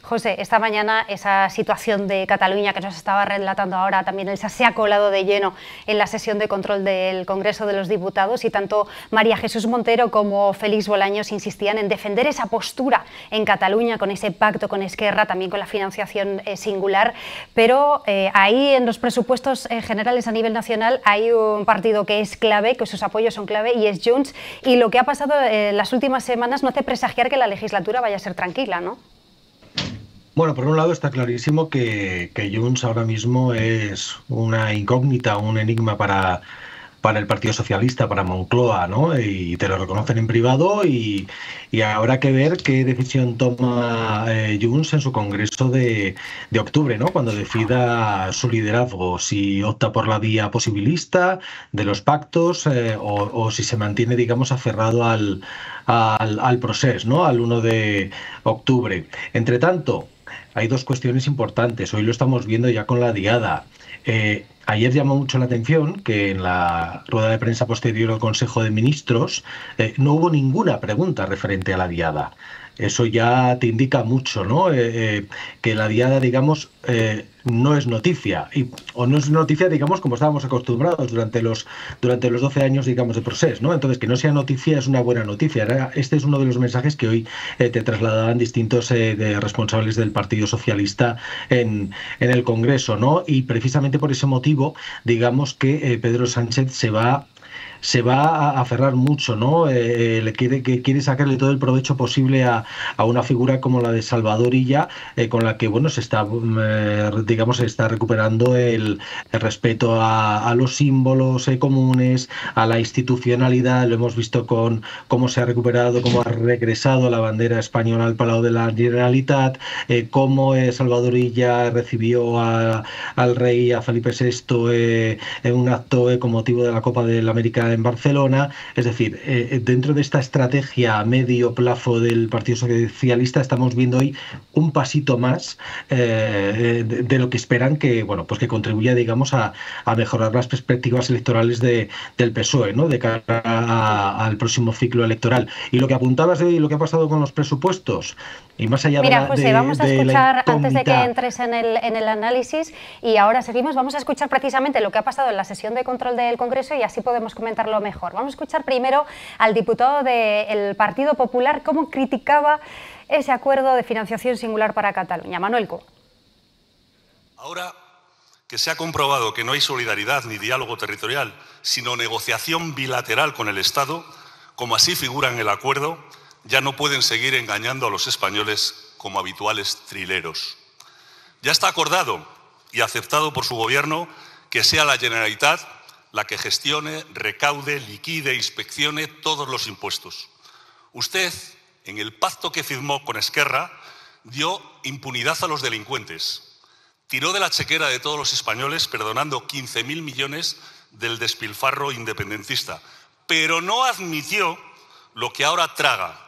José, esta mañana esa situación de Cataluña que nos estaba relatando ahora también Elsa se ha colado de lleno en la sesión de control del Congreso de los Diputados y tanto María Jesús Montero como Félix Bolaños insistían en defender esa postura en Cataluña con ese pacto con Esquerra, también con la financiación singular, pero ahí en los presupuestos generales a nivel nacional hay un partido que es clave, que sus apoyos son clave y es Junts, y lo que ha pasado en las últimas semanas no hace presagiar que la legislatura vaya a ser tranquila, ¿no? Bueno, por un lado está clarísimo que Junts ahora mismo es una incógnita, un enigma para el Partido Socialista, para Moncloa, ¿no? Y te lo reconocen en privado y habrá que ver qué decisión toma Junts en su congreso de octubre, ¿no? Cuando decida su liderazgo, si opta por la vía posibilista de los pactos o si se mantiene, digamos, aferrado al proceso, ¿no? Al 1 de octubre. Entre tanto, hay dos cuestiones importantes. Hoy lo estamos viendo ya con la Diada. Ayer llamó mucho la atención que en la rueda de prensa posterior al Consejo de Ministros no hubo ninguna pregunta referente a la Diada. eso ya te indica mucho, ¿no? Que la diada, digamos, no es noticia, o no es noticia, digamos, como estábamos acostumbrados durante los 12 años, digamos, de Procés, ¿no? Entonces, que no sea noticia es una buena noticia. Este es uno de los mensajes que hoy te trasladaban distintos de responsables del Partido Socialista en el Congreso, ¿no? Y precisamente por ese motivo, digamos que Pedro Sánchez se va a aferrar mucho, ¿no? Quiere sacarle todo el provecho posible a una figura como la de Salvador Illa, con la que, bueno, se está recuperando el respeto a los símbolos comunes, a la institucionalidad. Lo hemos visto con cómo se ha recuperado, cómo ha regresado la bandera española al Palau de la Generalitat, cómo Salvador Illa recibió al rey, a Felipe VI, en un acto con motivo de la Copa del América en Barcelona. Es decir, dentro de esta estrategia a medio plazo del Partido Socialista estamos viendo hoy un pasito más de lo que esperan que, bueno, pues que contribuya, digamos, a mejorar las perspectivas electorales del PSOE, ¿no? De cara al próximo ciclo electoral. Y lo que apuntabas de hoy, lo que ha pasado con los presupuestos, y más allá Mira, de la, José, vamos a escuchar, antes de que incógnita... entres en el análisis, y ahora seguimos, vamos a escuchar precisamente lo que ha pasado en la sesión de control del Congreso y así podemos comentarlo mejor. Vamos a escuchar primero al diputado del Partido Popular cómo criticaba ese acuerdo de financiación singular para Cataluña. Manuel Co. Ahora que se ha comprobado que no hay solidaridad ni diálogo territorial, sino negociación bilateral con el Estado, como así figura en el acuerdo, ya no pueden seguir engañando a los españoles como habituales trileros. Ya está acordado y aceptado por su gobierno que sea la Generalitat la que gestione, recaude, liquide, inspeccione todos los impuestos. Usted, en el pacto que firmó con Esquerra, dio impunidad a los delincuentes. Tiró de la chequera de todos los españoles, perdonando 15.000 millones del despilfarro independentista. Pero no admitió lo que ahora traga,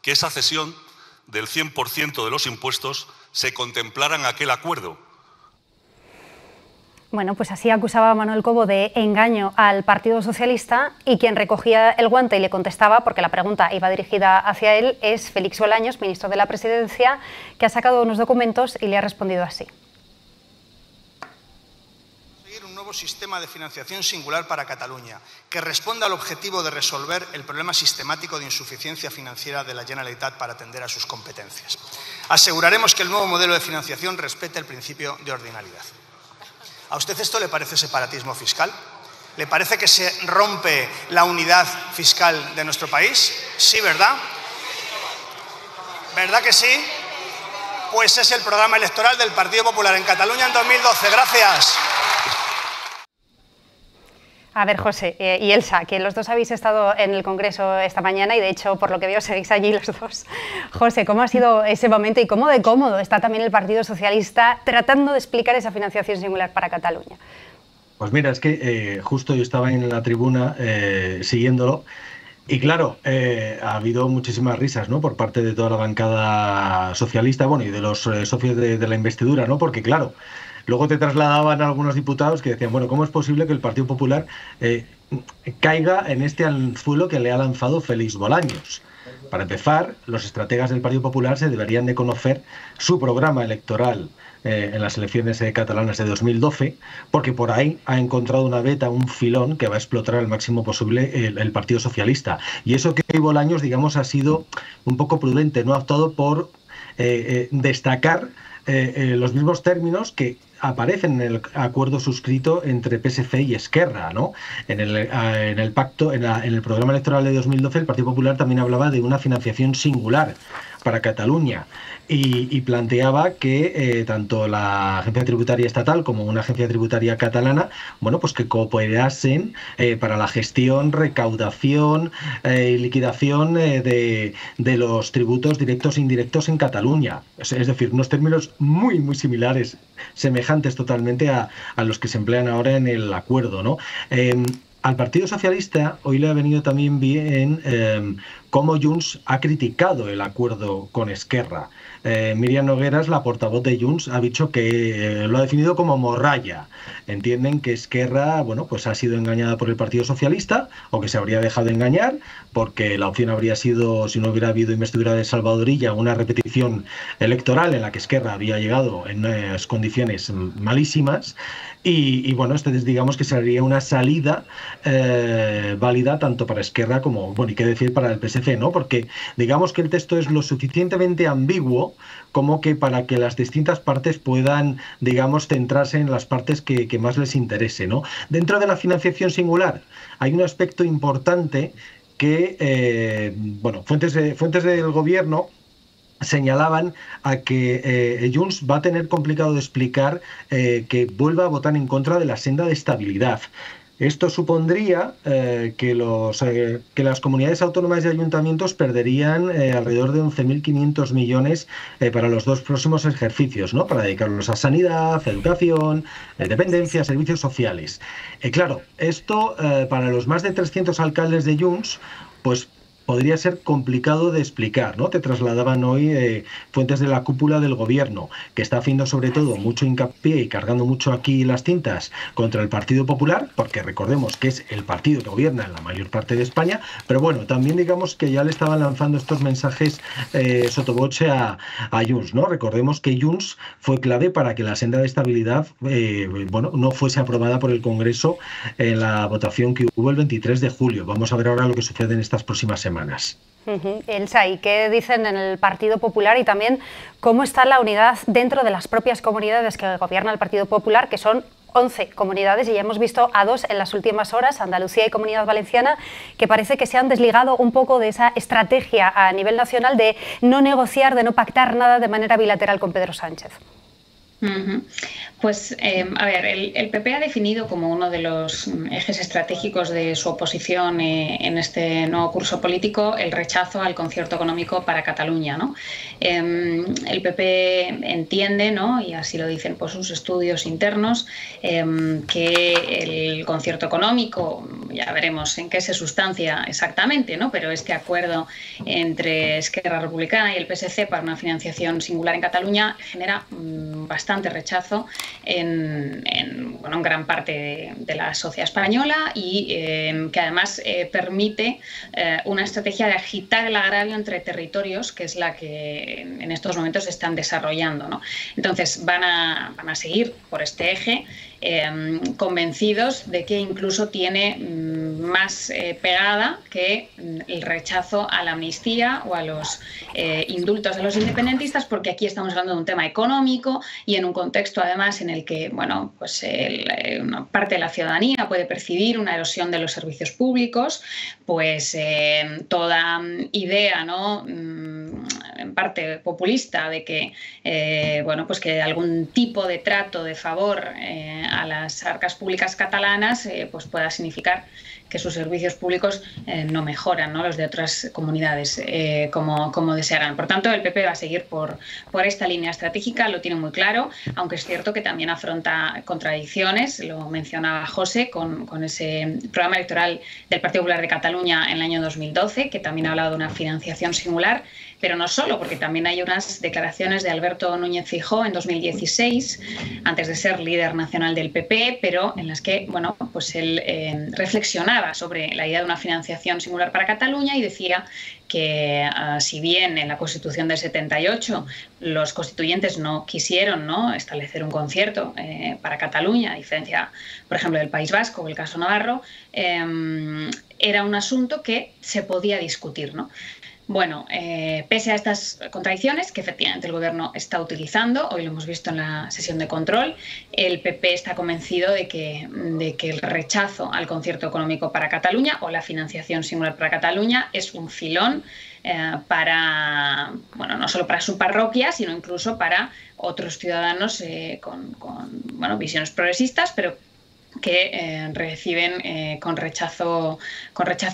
que esa cesión del 100% de los impuestos se contemplara en aquel acuerdo. Bueno, pues así acusaba a Manuel Cobo de engaño al Partido Socialista, y quien recogía el guante y le contestaba, porque la pregunta iba dirigida hacia él, es Félix Bolaños, ministro de la Presidencia, que ha sacado unos documentos y le ha respondido así. Un nuevo sistema de financiación singular para Cataluña, que responda al objetivo de resolver el problema sistemático de insuficiencia financiera de la Generalitat para atender a sus competencias. Aseguraremos que el nuevo modelo de financiación respete el principio de ordinalidad. ¿A usted esto le parece separatismo fiscal? ¿Le parece que se rompe la unidad fiscal de nuestro país? Sí, ¿verdad? ¿Verdad que sí? Pues es el programa electoral del Partido Popular en Cataluña en 2012. Gracias. A ver, José y Elsa, que los dos habéis estado en el Congreso esta mañana y de hecho, por lo que veo, seguís allí los dos. José, ¿cómo ha sido ese momento y cómo de cómodo está también el Partido Socialista tratando de explicar esa financiación singular para Cataluña? Pues mira, es que justo yo estaba en la tribuna siguiéndolo. Y claro, ha habido muchísimas risas, ¿no?, por parte de toda la bancada socialista, bueno, y de los socios de la investidura, ¿no? Porque claro, luego te trasladaban a algunos diputados que decían, bueno, ¿cómo es posible que el Partido Popular caiga en este anzuelo que le ha lanzado Félix Bolaños? Para empezar, los estrategas del Partido Popular se deberían de conocer su programa electoral en las elecciones catalanas de 2012, porque por ahí ha encontrado una veta, un filón que va a explotar al máximo posible el Partido Socialista. Y eso que Bolaños, digamos, ha sido un poco prudente, no ha optado por destacar los mismos términos que aparecen en el acuerdo suscrito entre PSC y Esquerra, ¿no? En el pacto, en el programa electoral de 2012, el Partido Popular también hablaba de una financiación singular para Cataluña y planteaba que tanto la agencia tributaria estatal como una agencia tributaria catalana, bueno, pues que cooperasen para la gestión, recaudación y liquidación de los tributos directos e indirectos en Cataluña. Es decir, unos términos muy, muy similares, semejantes totalmente a los que se emplean ahora en el acuerdo, ¿no? Al Partido Socialista hoy le ha venido también bien cómo Junts ha criticado el acuerdo con Esquerra. Míriam Nogueras, la portavoz de Junts, ha dicho que lo ha definido como morralla. Entienden que Esquerra, bueno, pues ha sido engañada por el Partido Socialista, o que se habría dejado engañar, porque la opción habría sido, si no hubiera habido investidura de Salvador Illa, una repetición electoral en la que Esquerra había llegado en unas condiciones malísimas. Y bueno, digamos que sería una salida válida tanto para Esquerra como, bueno, y qué decir para el PSC, ¿no? Porque digamos que el texto es lo suficientemente ambiguo como que para que las distintas partes puedan, digamos, centrarse en las partes que más les interese, ¿no? Dentro de la financiación singular hay un aspecto importante que, bueno, fuentes del gobierno señalaban a que Junts va a tener complicado de explicar que vuelva a votar en contra de la senda de estabilidad. Esto supondría que las comunidades autónomas y ayuntamientos perderían alrededor de 11.500 millones para los 2 próximos ejercicios, ¿no? Para dedicarlos a sanidad, educación, dependencia, servicios sociales. Claro, esto para los más de 300 alcaldes de Junts, pues podría ser complicado de explicar, ¿no? Te trasladaban hoy fuentes de la cúpula del gobierno, que está haciendo sobre todo mucho hincapié y cargando mucho aquí las tintas contra el Partido Popular, porque recordemos que es el partido que gobierna en la mayor parte de España, pero bueno, también digamos que ya le estaban lanzando estos mensajes sotoboche a Junts, ¿no? Recordemos que Junts fue clave para que la senda de estabilidad bueno, no fuese aprobada por el Congreso en la votación que hubo el 23 de julio. Vamos a ver ahora lo que sucede en estas próximas semanas. Elsa, ¿y qué dicen en el Partido Popular? Y también, ¿cómo está la unidad dentro de las propias comunidades que gobierna el Partido Popular, que son 11 comunidades, y ya hemos visto a 2 en las últimas horas, Andalucía y Comunidad Valenciana, que parece que se han desligado un poco de esa estrategia a nivel nacional de no negociar, de no pactar nada de manera bilateral con Pedro Sánchez? Pues, a ver, el PP ha definido como uno de los ejes estratégicos de su oposición en este nuevo curso político el rechazo al concierto económico para Cataluña, ¿no? El PP entiende, ¿no?, y así lo dicen pues, sus estudios internos, que el concierto económico, ya veremos en qué se sustancia exactamente, ¿no?, pero este acuerdo entre Esquerra Republicana y el PSC para una financiación singular en Cataluña genera bastante rechazo en gran parte de la sociedad española y que además permite una estrategia de agitar el agravio entre territorios, que es la que en estos momentos se están desarrollando, ¿no? Entonces van a seguir por este eje, convencidos de que incluso tiene más pegada que el rechazo a la amnistía o a los indultos de los independentistas, porque aquí estamos hablando de un tema económico y en un contexto además en el que, bueno, pues una parte de la ciudadanía puede percibir una erosión de los servicios públicos, pues toda idea, ¿no?, en parte populista de que, bueno, pues que algún tipo de trato de favor a las arcas públicas catalanas pues pueda significar que sus servicios públicos no mejoran, ¿no?, los de otras comunidades como desearán. Por tanto, el PP va a seguir por esta línea estratégica, lo tiene muy claro, aunque es cierto que también afronta contradicciones, lo mencionaba José, con ese programa electoral del Partido Popular de Cataluña en el año 2012, que también ha hablado de una financiación singular, pero no solo, porque también hay unas declaraciones de Alberto Núñez Feijóo en 2016, antes de ser líder nacional del PP, pero en las que, bueno, pues él reflexionaba sobre la idea de una financiación singular para Cataluña y decía que si bien en la Constitución del 78 los constituyentes no quisieron, ¿no?, establecer un concierto para Cataluña, a diferencia, por ejemplo, del País Vasco o el caso Navarro, era un asunto que se podía discutir, ¿no? Bueno, pese a estas contradicciones que efectivamente el Gobierno está utilizando, hoy lo hemos visto en la sesión de control, el PP está convencido de que el rechazo al concierto económico para Cataluña o la financiación singular para Cataluña es un filón para, bueno, no solo para su parroquia, sino incluso para otros ciudadanos con bueno, visiones progresistas, pero que reciben con rechazo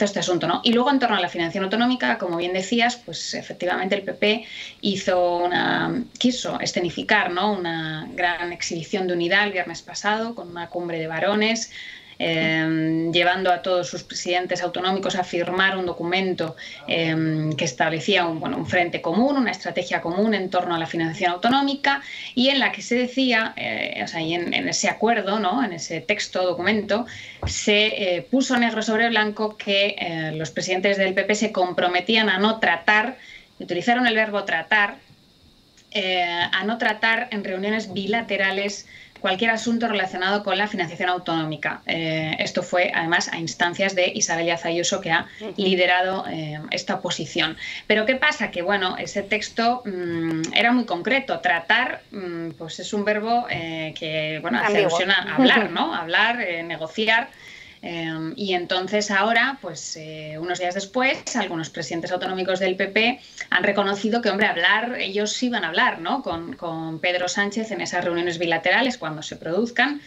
este asunto, ¿no? Y luego, en torno a la financiación autonómica, como bien decías, pues efectivamente el PP quiso escenificar, ¿no?, una gran exhibición de unidad el viernes pasado con una cumbre de varones llevando a todos sus presidentes autonómicos a firmar un documento que establecía un frente común, una estrategia común en torno a la financiación autonómica, y en la que se decía, y en ese acuerdo, ¿no?, en ese texto, documento, se puso negro sobre blanco que los presidentes del PP se comprometían a no tratar, utilizaron el verbo tratar, a no tratar en reuniones bilaterales cualquier asunto relacionado con la financiación autonómica. Esto fue, además, a instancias de Isabel Díaz Ayuso, que ha liderado esta posición. Pero ¿qué pasa? Que, bueno, ese texto era muy concreto. Tratar, pues es un verbo que, bueno, hace alusión a hablar, ¿no? Hablar, negociar. Y entonces ahora, pues unos días después, algunos presidentes autonómicos del PP han reconocido que, hombre, hablar, ellos sí van a hablar, ¿no?, con Pedro Sánchez en esas reuniones bilaterales cuando se produzcan,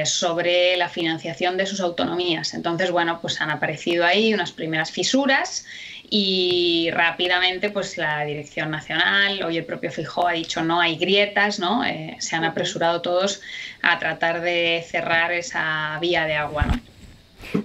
sobre la financiación de sus autonomías. Entonces, bueno, pues han aparecido ahí unas primeras fisuras y rápidamente, pues la Dirección Nacional, hoy el propio Feijóo ha dicho no hay grietas, ¿no? Se han apresurado todos a tratar de cerrar esa vía de agua, ¿no?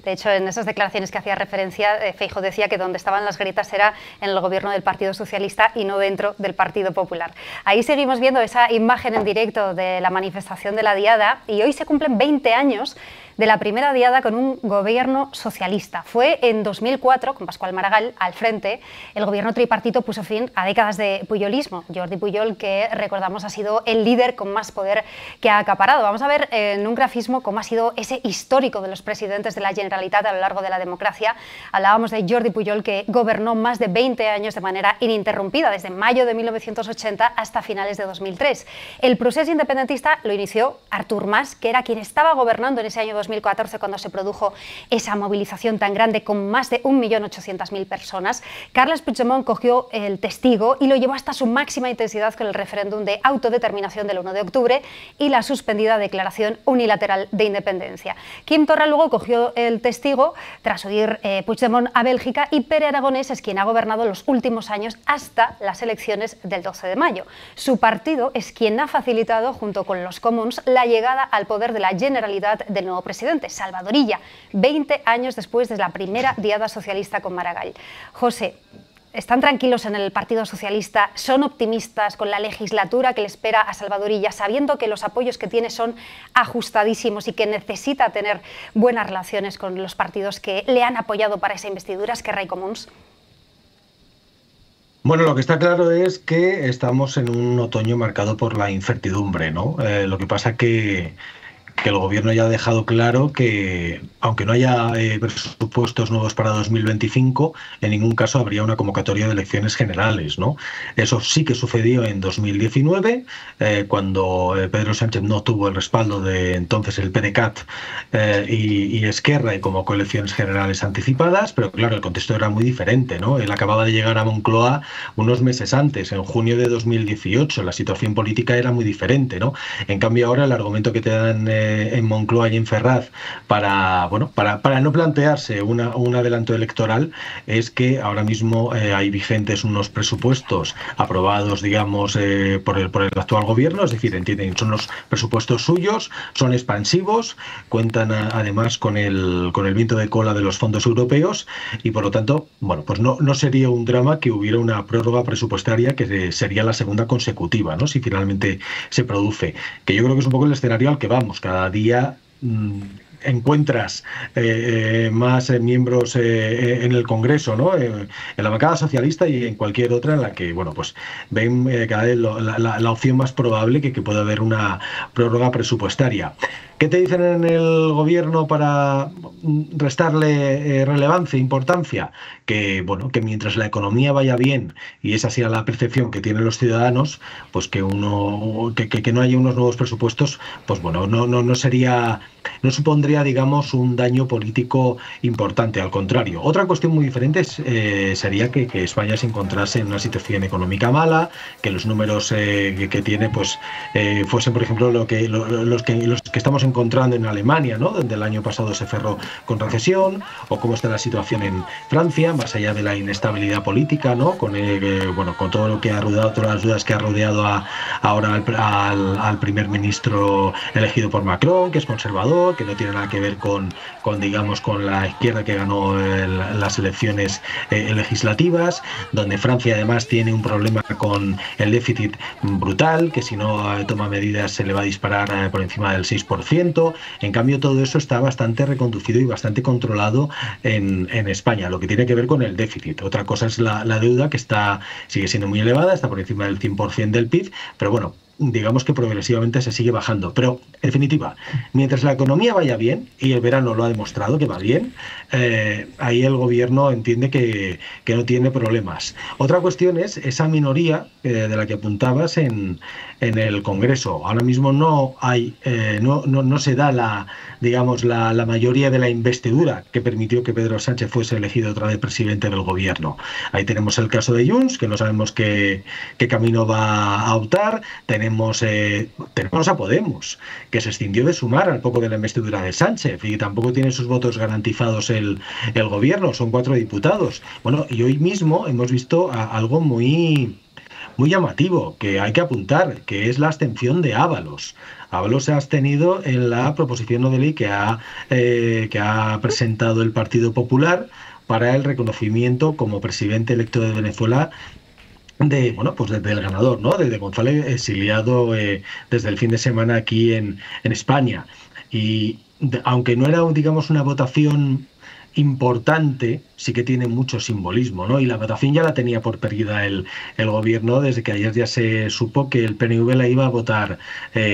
De hecho, en esas declaraciones que hacía referencia, Feijóo decía que donde estaban las grietas era en el gobierno del Partido Socialista y no dentro del Partido Popular. Ahí seguimos viendo esa imagen en directo de la manifestación de la Diada, y hoy se cumplen 20 años de la primera Diada con un gobierno socialista. Fue en 2004, con Pascual Maragall al frente, el gobierno tripartito puso fin a décadas de puyolismo. Jordi Pujol, que recordamos ha sido el líder con más poder que ha acaparado. Vamos a ver en un grafismo cómo ha sido ese histórico de los presidentes de la Generalitat a lo largo de la democracia. Hablábamos de Jordi Pujol, que gobernó más de 20 años de manera ininterrumpida, desde mayo de 1980 hasta finales de 2003. El proceso independentista lo inició Artur Mas, que era quien estaba gobernando en ese año 2014 cuando se produjo esa movilización tan grande con más de 1.800.000 personas. Carles Puigdemont cogió el testigo y lo llevó hasta su máxima intensidad con el referéndum de autodeterminación del 1 de octubre y la suspendida declaración unilateral de independencia. Quim Torra luego cogió el testigo tras huir Puigdemont a Bélgica, y Pere Aragonés es quien ha gobernado los últimos años hasta las elecciones del 12 de mayo. Su partido es quien ha facilitado, junto con los Comuns, la llegada al poder de la Generalitat del nuevo presidente, Salvador Illa, 20 años después de la primera Diada socialista con Maragall. José, ¿están tranquilos en el Partido Socialista? ¿Son optimistas con la legislatura que le espera a Salvador Illa, sabiendo que los apoyos que tiene son ajustadísimos y que necesita tener buenas relaciones con los partidos que le han apoyado para esa investidura, Esquerra y Comuns? Bueno, lo que está claro es que estamos en un otoño marcado por la incertidumbre, ¿no? Lo que pasa que el gobierno ya ha dejado claro que, aunque no haya presupuestos nuevos para 2025, en ningún caso habría una convocatoria de elecciones generales, ¿no? Eso sí que sucedió en 2019, cuando Pedro Sánchez no tuvo el respaldo de entonces el PDeCAT y Esquerra, y convocó elecciones generales anticipadas, pero claro, el contexto era muy diferente, ¿no? Él acababa de llegar a Moncloa unos meses antes, en junio de 2018, la situación política era muy diferente, ¿no? En cambio ahora el argumento que te dan en Moncloa y en Ferraz para no plantearse un adelanto electoral es que ahora mismo hay vigentes unos presupuestos aprobados, digamos, por el actual gobierno, es decir, entienden, son los presupuestos suyos, son expansivos, cuentan además con el viento de cola de los fondos europeos, y por lo tanto, bueno, pues no sería un drama que hubiera una prórroga presupuestaria, que sería la segunda consecutiva, ¿no?, si finalmente se produce, que yo creo que es un poco el escenario al que vamos. Cada día encuentras más miembros en el Congreso, ¿no?, en la bancada socialista y en cualquier otra en la que, bueno, pues ven cada vez la opción más probable que pueda haber una prórroga presupuestaria. ¿Qué te dicen en el gobierno para restarle relevancia e importancia? Que, bueno, que mientras la economía vaya bien, y esa sea la percepción que tienen los ciudadanos, pues que no haya unos nuevos presupuestos, pues bueno, no supondría, digamos, un daño político importante, al contrario. Otra cuestión muy diferente sería que España se encontrase en una situación económica mala, que los números que tiene pues fuesen, por ejemplo, los que estamos encontrando en Alemania, ¿no? Donde el año pasado se cerró con recesión, o cómo está la situación en Francia, más allá de la inestabilidad política, ¿no? Con todo lo que ha rodeado, todas las dudas que ha rodeado ahora al primer ministro elegido por Macron, que es conservador, que no tiene nada que ver con la izquierda que ganó las elecciones legislativas, donde Francia además tiene un problema con el déficit brutal, que si no toma medidas se le va a disparar por encima del 6%. En cambio, todo eso está bastante reconducido y bastante controlado en España, lo que tiene que ver con el déficit. Otra cosa es la deuda, que sigue siendo muy elevada, está por encima del 100% del PIB, pero bueno, digamos que progresivamente se sigue bajando. Pero, en definitiva, mientras la economía vaya bien, y el verano lo ha demostrado que va bien, ahí el gobierno entiende que no tiene problemas. Otra cuestión es esa minoría de la que apuntabas en el Congreso. Ahora mismo no se da la mayoría de la investidura que permitió que Pedro Sánchez fuese elegido otra vez presidente del gobierno. Ahí tenemos el caso de Junts, que no sabemos qué camino va a optar. Tenemos a Podemos, que se escindió de Sumar al poco de la investidura de Sánchez, y tampoco tiene sus votos garantizados el gobierno, son 4 diputados. Bueno, y hoy mismo hemos visto algo muy llamativo que hay que apuntar, que es la abstención de Ábalos. Ábalos se ha abstenido en la proposición no de ley que ha presentado el Partido Popular para el reconocimiento como presidente electo de Venezuela del ganador, ¿no? De González, exiliado desde el fin de semana aquí en España. Y aunque no era, digamos, una votación importante, sí que tiene mucho simbolismo, ¿no? Y la votación ya la tenía por perdida el gobierno desde que ayer ya se supo que el PNV la iba a votar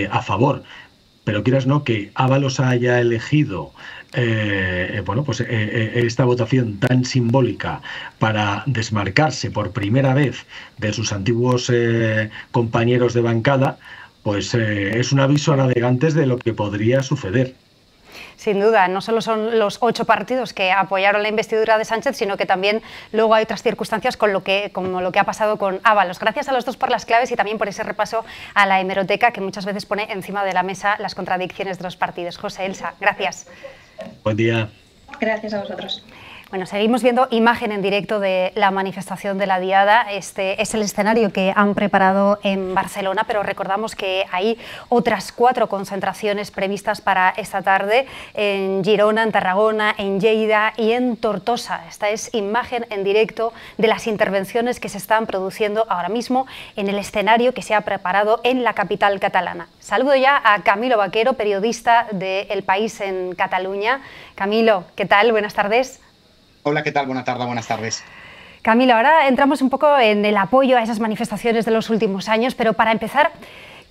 a favor. Pero quieras no, que Ábalos haya elegido esta votación tan simbólica para desmarcarse por primera vez de sus antiguos compañeros de bancada, pues es un aviso a navegantes de lo que podría suceder. Sin duda, no solo son los 8 partidos que apoyaron la investidura de Sánchez, sino que también luego hay otras circunstancias como lo que ha pasado con Ábalos. Gracias a los dos por las claves y también por ese repaso a la hemeroteca que muchas veces pone encima de la mesa las contradicciones de los partidos. José, Elsa, gracias. Buen día. Gracias a vosotros. Bueno, seguimos viendo imagen en directo de la manifestación de la Diada. Este es el escenario que han preparado en Barcelona, pero recordamos que hay otras 4 concentraciones previstas para esta tarde en Girona, en Tarragona, en Lleida y en Tortosa. Esta es imagen en directo de las intervenciones que se están produciendo ahora mismo en el escenario que se ha preparado en la capital catalana. Saludo ya a Camilo Vaquero, periodista de El País en Cataluña. Camilo, ¿qué tal? Buenas tardes. Hola, ¿qué tal? Buenas tardes. Camilo, ahora entramos un poco en el apoyo a esas manifestaciones de los últimos años, pero para empezar,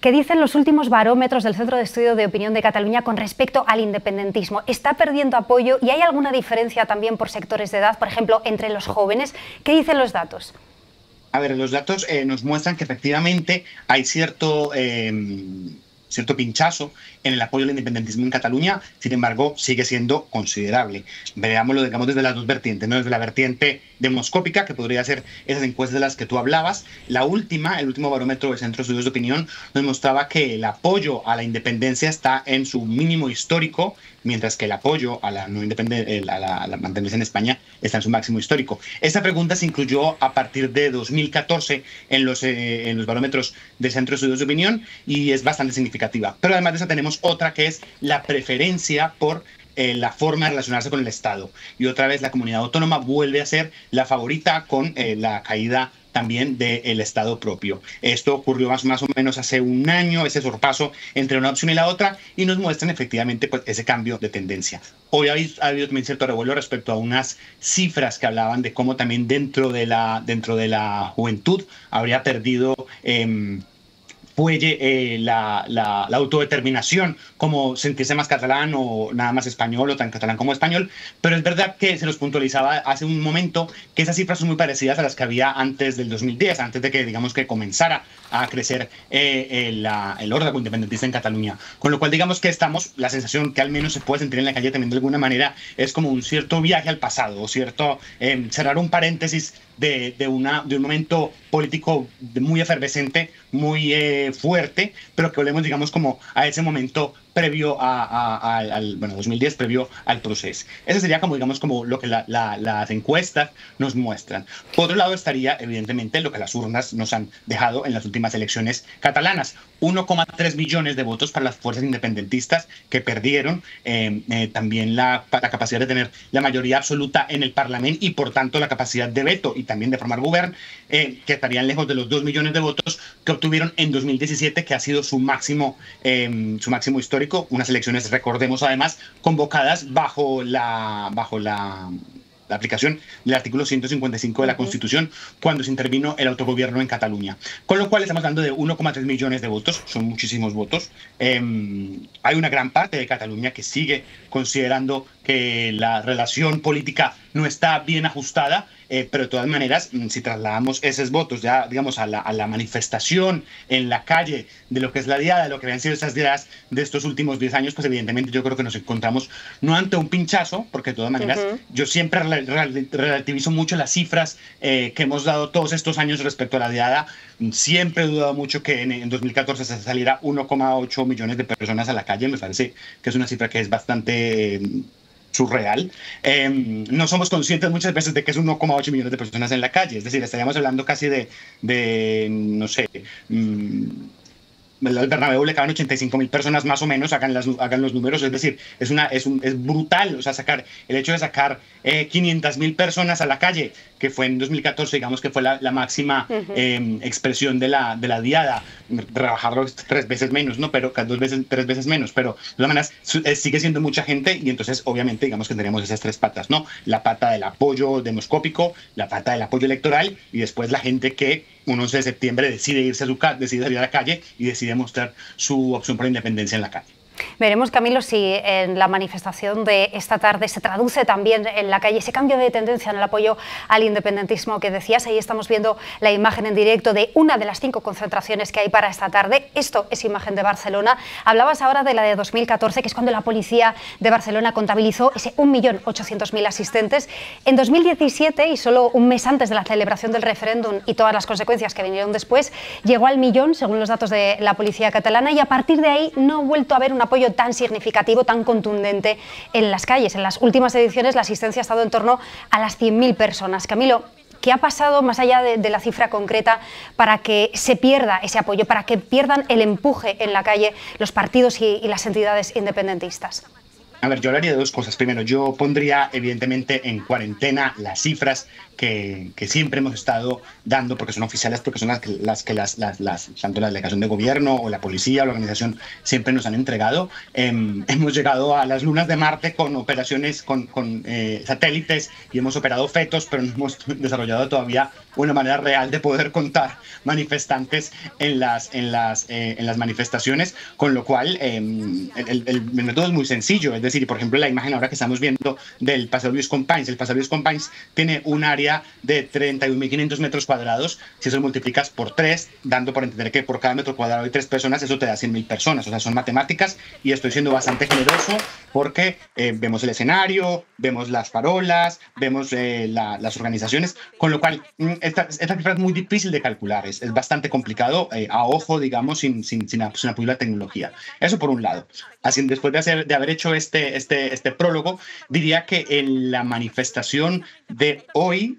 ¿qué dicen los últimos barómetros del Centro de Estudio de Opinión de Cataluña con respecto al independentismo? ¿Está perdiendo apoyo y hay alguna diferencia también por sectores de edad, por ejemplo, entre los jóvenes? ¿Qué dicen los datos? A ver, los datos nos muestran que efectivamente hay cierto pinchazo en el apoyo al independentismo en Cataluña, sin embargo, sigue siendo considerable. Veámoslo, digamos, desde las dos vertientes, ¿no? Desde la vertiente demoscópica, que podría ser esas encuestas de las que tú hablabas. El último barómetro del Centro de Estudios de Opinión nos mostraba que el apoyo a la independencia está en su mínimo histórico, mientras que el apoyo a la mantenerse en España está en su máximo histórico. Esta pregunta se incluyó a partir de 2014 en los barómetros del Centro de Estudios de Opinión y es bastante significativa. Pero además de esa tenemos otra que es la preferencia por la forma de relacionarse con el Estado. Y otra vez la comunidad autónoma vuelve a ser la favorita con la caída también del Estado propio. Esto ocurrió más o menos hace un año, ese sorpaso entre una opción y la otra, y nos muestran efectivamente pues, ese cambio de tendencia. Hoy ha habido también cierto revuelo respecto a unas cifras que hablaban de cómo también dentro de la juventud habría perdido la autodeterminación, como sentirse más catalán o nada más español o tan catalán como español, pero es verdad que se los puntualizaba hace un momento que esas cifras son muy parecidas a las que había antes del 2010, antes de que digamos que comenzara a crecer el órdago independentista en Cataluña, con lo cual digamos que la sensación que al menos se puede sentir en la calle también de alguna manera es como un cierto viaje al pasado, o cierto cerrar un paréntesis de un momento político muy efervescente, muy fuerte, pero que volvemos digamos como a ese momento previo al 2010, previo al proceso. Eso sería como, digamos, como lo que las encuestas nos muestran. Por otro lado estaría, evidentemente, lo que las urnas nos han dejado en las últimas elecciones catalanas. 1,3 millones de votos para las fuerzas independentistas que perdieron también la capacidad de tener la mayoría absoluta en el Parlamento y, por tanto, la capacidad de veto y también de formar gobierno, que estarían lejos de los 2 millones de votos que obtuvieron en 2017, que ha sido su máximo histórico. Unas elecciones, recordemos además, convocadas bajo la aplicación del artículo 155 de la Constitución, cuando se intervino el autogobierno en Cataluña. Con lo cual estamos hablando de 1,3 millones de votos, son muchísimos votos. Hay una gran parte de Cataluña que sigue considerando que la relación política no está bien ajustada, pero de todas maneras, si trasladamos esos votos ya, digamos, a la manifestación en la calle de lo que es la diada, de lo que habían sido esas diadas de estos últimos 10 años, pues evidentemente yo creo que nos encontramos no ante un pinchazo, porque de todas maneras yo siempre relativizo mucho las cifras que hemos dado todos estos años respecto a la diada. Siempre he dudado mucho que en 2014 se saliera 1,8 millones de personas a la calle. Me parece que es una cifra que es bastante surreal. No somos conscientes muchas veces de que es 1,8 millones de personas en la calle. Es decir, estaríamos hablando casi de no sé, al Bernabéu le caben 85.000 personas más o menos, hagan los números, es decir, es brutal, o sea, el hecho de sacar 500.000 personas a la calle, que fue en 2014, digamos que fue la máxima expresión de la diada, rebajarlo 3 veces menos, ¿no? Pero 3 veces menos, pero de todas maneras sigue siendo mucha gente, y entonces obviamente digamos que tenemos esas 3 patas, ¿no? La pata del apoyo demoscópico, la pata del apoyo electoral, y después la gente que 11 de septiembre decide decide salir a la calle y decide mostrar su opción por la independencia en la calle. Veremos, Camilo, si en la manifestación de esta tarde se traduce también en la calle ese cambio de tendencia en el apoyo al independentismo que decías. Ahí estamos viendo la imagen en directo de una de las 5 concentraciones que hay para esta tarde. Esto es imagen de Barcelona. Hablabas ahora de la de 2014, que es cuando la policía de Barcelona contabilizó ese 1.800.000 asistentes. En 2017, y solo un mes antes de la celebración del referéndum y todas las consecuencias que vinieron después, llegó al 1.000.000, según los datos de la policía catalana, y a partir de ahí no ha vuelto a haber un apoyo tan significativo, tan contundente en las calles. En las últimas ediciones la asistencia ha estado en torno a las 100.000 personas. Camilo, ¿qué ha pasado más allá de la cifra concreta para que se pierda ese apoyo, para que pierdan el empuje en la calle los partidos y las entidades independentistas? A ver, yo hablaría de 2 cosas. Primero, yo pondría evidentemente en cuarentena las cifras que siempre hemos estado dando, porque son oficiales, porque son las que tanto la delegación de gobierno o la policía o la organización siempre nos han entregado. Hemos llegado a las lunas de Marte con operaciones con satélites, y hemos operado fetos, pero no hemos desarrollado todavía una manera real de poder contar manifestantes en las manifestaciones, con lo cual el método es muy sencillo. Es decir, por ejemplo, la imagen ahora que estamos viendo del Paseo Luis Companys, el Paseo Luis Companys tiene un área de 31.500 metros cuadrados. Si eso lo multiplicas por 3, dando por entender que por cada metro cuadrado hay 3 personas, eso te da 100.000 personas. O sea, son matemáticas, y estoy siendo bastante generoso porque vemos el escenario, vemos las farolas, vemos las organizaciones, con lo cual esta cifra es muy difícil de calcular, es bastante complicado a ojo, digamos, sin apoyo de la tecnología. Eso por un lado. Así, después de haber hecho este prólogo, diría que en la manifestación de hoy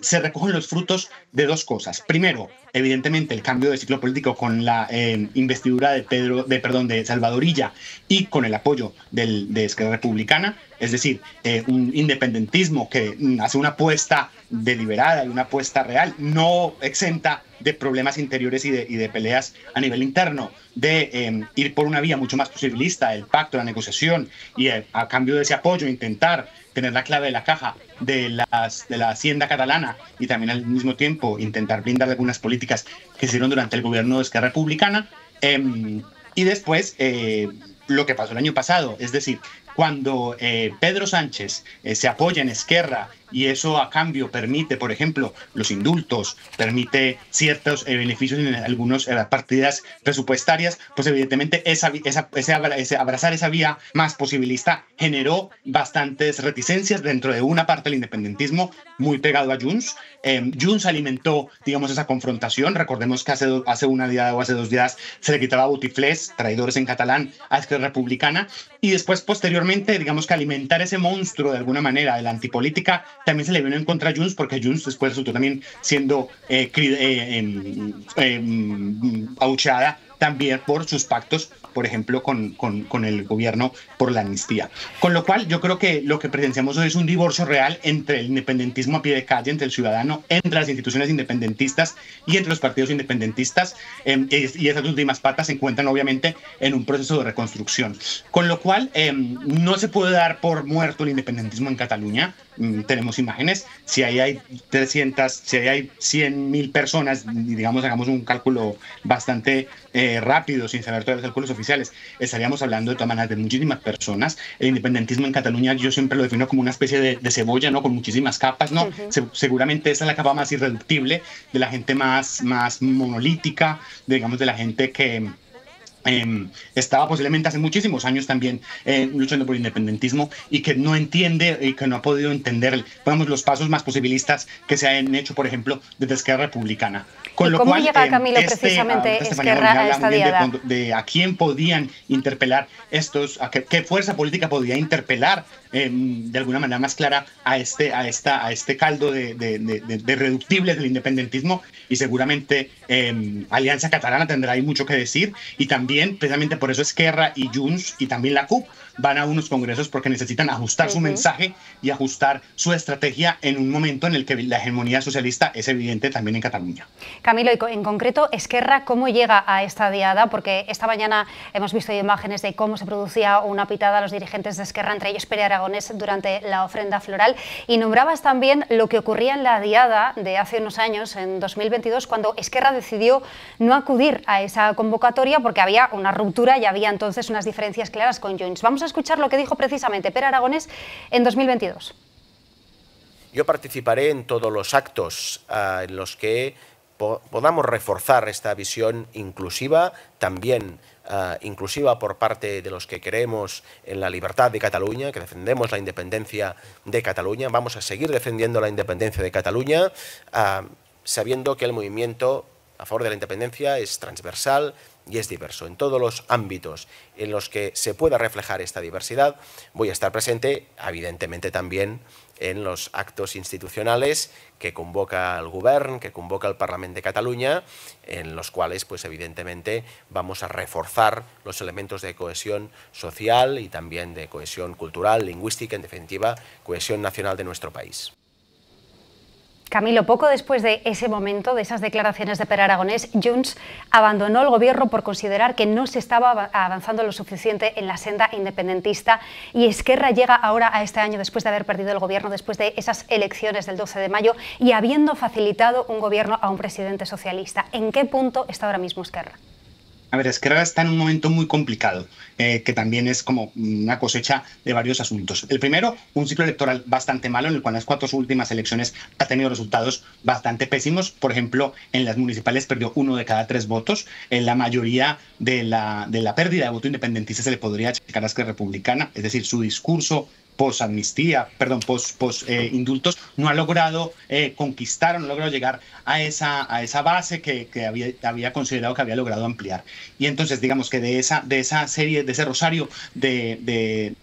se recogen los frutos de 2 cosas. Primero, evidentemente, el cambio de ciclo político con la investidura de Salvador Illa y con el apoyo de Esquerra Republicana, es decir, un independentismo que hace una apuesta deliberada y una apuesta real, no exenta de problemas interiores y de peleas a nivel interno, de ir por una vía mucho más posibilista, el pacto, la negociación, y a cambio de ese apoyo intentar tener la clave de la caja de la hacienda catalana, y también al mismo tiempo intentar blindar algunas políticas que se hicieron durante el gobierno de Esquerra Republicana. Y después lo que pasó el año pasado, es decir, cuando Pedro Sánchez se apoya en Esquerra y eso a cambio permite, por ejemplo, los indultos, permite ciertos beneficios en algunas partidas presupuestarias, pues evidentemente abrazar esa vía más posibilista generó bastantes reticencias dentro de una parte del independentismo muy pegado a Junts. Junts alimentó, digamos, esa confrontación. Recordemos que hace una diada o hace 2 días se le quitaba botiflers, traidores en catalán, a Esquerra Republicana, y después, posteriormente, digamos que alimentar ese monstruo de alguna manera de la antipolítica también se le vino en contra a Junts, porque Junts después resultó también siendo abucheada también por sus pactos, por ejemplo, con el gobierno por la amnistía. Con lo cual, yo creo que lo que presenciamos hoy es un divorcio real entre el independentismo a pie de calle, entre el ciudadano, entre las instituciones independentistas y entre los partidos independentistas, y esas últimas patas se encuentran obviamente en un proceso de reconstrucción. Con lo cual, no se puede dar por muerto el independentismo en Cataluña. Tenemos imágenes, si ahí hay 300, si ahí hay 100.000 personas, digamos, hagamos un cálculo bastante rápido, sin saber todos los cálculos oficiales, estaríamos hablando de todas maneras de muchísimas personas. El independentismo en Cataluña yo siempre lo defino como una especie de cebolla, ¿no? Con muchísimas capas, ¿no? Seguramente esa es la capa más irreductible, de la gente más monolítica, digamos, de la gente que estaba posiblemente hace muchísimos años también luchando por el independentismo y que no entiende y que no ha podido entender, digamos, los pasos más posibilistas que se han hecho, por ejemplo, desde Esquerra Republicana. Con lo cual, llega, Camilo, precisamente Esquerra a esta diada? De a quién podían interpelar estos, a qué fuerza política podía interpelar de alguna manera más clara a este caldo de reductibles del independentismo, y seguramente Alianza Catalana tendrá ahí mucho que decir, y también precisamente por eso Esquerra y Junts y también la CUP van a unos congresos, porque necesitan ajustar su mensaje y ajustar su estrategia en un momento en el que la hegemonía socialista es evidente también en Cataluña. Camilo, y en concreto, Esquerra, ¿cómo llega a esta diada? Porque esta mañana hemos visto imágenes de cómo se producía una pitada a los dirigentes de Esquerra, entre ellos Pere Aragonés, durante la ofrenda floral, y nombrabas también lo que ocurría en la diada de hace unos años, en 2022, cuando Esquerra decidió no acudir a esa convocatoria porque había una ruptura y había entonces unas diferencias claras con Junts. Vamos a escuchar lo que dijo precisamente Pere Aragonés en 2022. Yo participaré en todos los actos en los que podamos reforzar esta visión inclusiva, también inclusiva por parte de los que creemos en la libertad de Cataluña, que defendemos la independencia de Cataluña. Vamos a seguir defendiendo la independencia de Cataluña, sabiendo que el movimiento a favor de la independencia es transversal y es diverso. En todos los ámbitos en los que se pueda reflejar esta diversidad, voy a estar presente, evidentemente también en los actos institucionales que convoca el Govern, que convoca el Parlament de Cataluña, en los cuales, pues evidentemente, vamos a reforzar los elementos de cohesión social y también de cohesión cultural, lingüística, en definitiva, cohesión nacional de nuestro país. Camilo, poco después de ese momento, de esas declaraciones de Pere Aragonés, Junts abandonó el gobierno por considerar que no se estaba avanzando lo suficiente en la senda independentista, y Esquerra llega ahora a este año, después de haber perdido el gobierno, después de esas elecciones del 12 de mayo y habiendo facilitado un gobierno a un presidente socialista. ¿En qué punto está ahora mismo Esquerra? A ver, Esquerra está en un momento muy complicado, que también es como una cosecha de varios asuntos. El primero, un ciclo electoral bastante malo, en el cual las 4 últimas elecciones ha tenido resultados bastante pésimos. Por ejemplo, en las municipales perdió 1 de cada 3 votos. En la mayoría de la pérdida de voto independentista se le podría achacar a Esquerra Republicana, es decir, su discurso post-amnistía, perdón, post-indultos, no ha logrado conquistar, no ha logrado llegar a esa base que había considerado que había logrado ampliar. Y entonces, digamos que de esa serie, de ese rosario de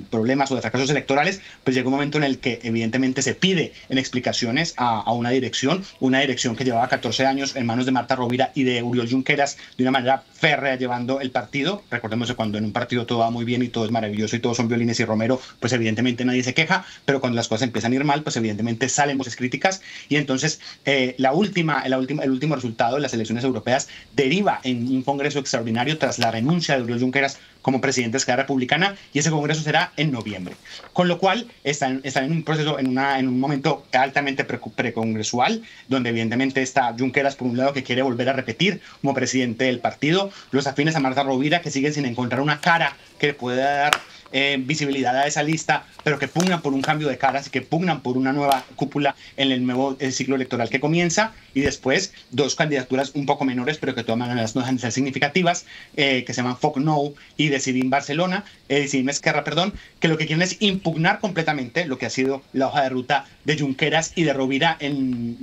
problemas o de fracasos electorales, pues llegó un momento en el que evidentemente se pide en explicaciones a una dirección que llevaba 14 años en manos de Marta Rovira y de Oriol Junqueras, de una manera férrea llevando el partido. Recordemos que cuando en un partido todo va muy bien y todo es maravilloso y todos son violines y Romero, pues evidentemente nadie se queja, pero cuando las cosas empiezan a ir mal, pues evidentemente salen voces críticas, y entonces el último resultado de las elecciones europeas deriva en un congreso extraordinario tras la renuncia de Oriol Junqueras como presidente de Esquerra Republicana, y ese congreso será en noviembre. Con lo cual están en un proceso, en un momento altamente precongresual, donde evidentemente está Junqueras por un lado, que quiere volver a repetir como presidente del partido, los afines a Marta Rovira, que siguen sin encontrar una cara que le pueda dar visibilidad a esa lista, pero que pugnan por un cambio de caras y que pugnan por una nueva cúpula en el nuevo ciclo electoral que comienza, y después dos candidaturas un poco menores, pero que de todas maneras no dejan de ser significativas, que se llaman Foc Nou y Decidim Barcelona, Decidim Esquerra, perdón, que lo que quieren es impugnar completamente lo que ha sido la hoja de ruta de Junqueras y de Rovira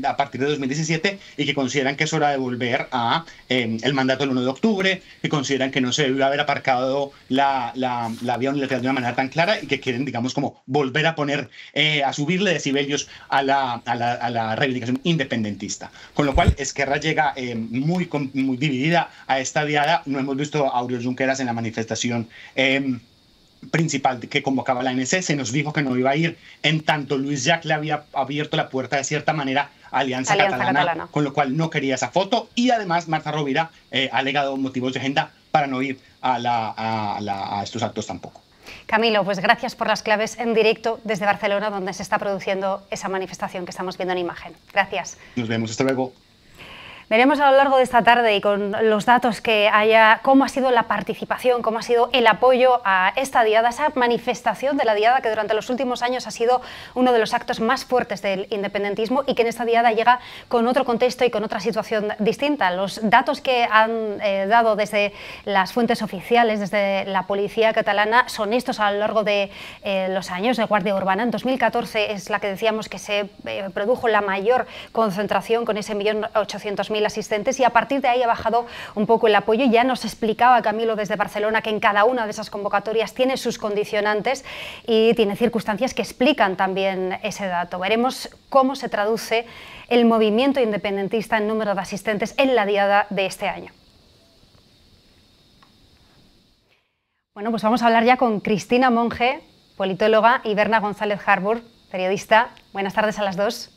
a partir de 2017, y que consideran que es hora de volver a el mandato del 1 de octubre, que consideran que no se debe haber aparcado la vía unilateral de una manera tan clara, y que quieren, digamos, como volver a poner, a subirle decibelios a la reivindicación independentista. Con lo cual, Esquerra llega muy dividida a esta diada. No hemos visto a Oriol Junqueras en la manifestación principal que convocaba la ANC. Se nos dijo que no iba a ir, en tanto Luis Llach le había abierto la puerta de cierta manera a Alianza Catalana, con lo cual no quería esa foto, y además Marta Rovira ha alegado motivos de agenda para no ir a estos actos tampoco. Camilo, pues gracias por las claves en directo desde Barcelona, donde se está produciendo esa manifestación que estamos viendo en imagen. Gracias. Nos vemos, hasta luego. Veremos a lo largo de esta tarde y con los datos que haya cómo ha sido la participación, cómo ha sido el apoyo a esta diada, esa manifestación de la diada que durante los últimos años ha sido uno de los actos más fuertes del independentismo, y que en esta diada llega con otro contexto y con otra situación distinta. Los datos que han dado desde las fuentes oficiales, desde la policía catalana, son estos a lo largo de los años de Guardia Urbana. En 2014 es la que decíamos que se produjo la mayor concentración, con ese 1.800.000 asistentes, y a partir de ahí ha bajado un poco el apoyo. Ya nos explicaba Camilo desde Barcelona que en cada una de esas convocatorias tiene sus condicionantes y tiene circunstancias que explican también ese dato. Veremos cómo se traduce el movimiento independentista en número de asistentes en la diada de este año. Bueno, pues vamos a hablar ya con Cristina Monge, politóloga, y Berna González Harbour, periodista. Buenas tardes a las dos.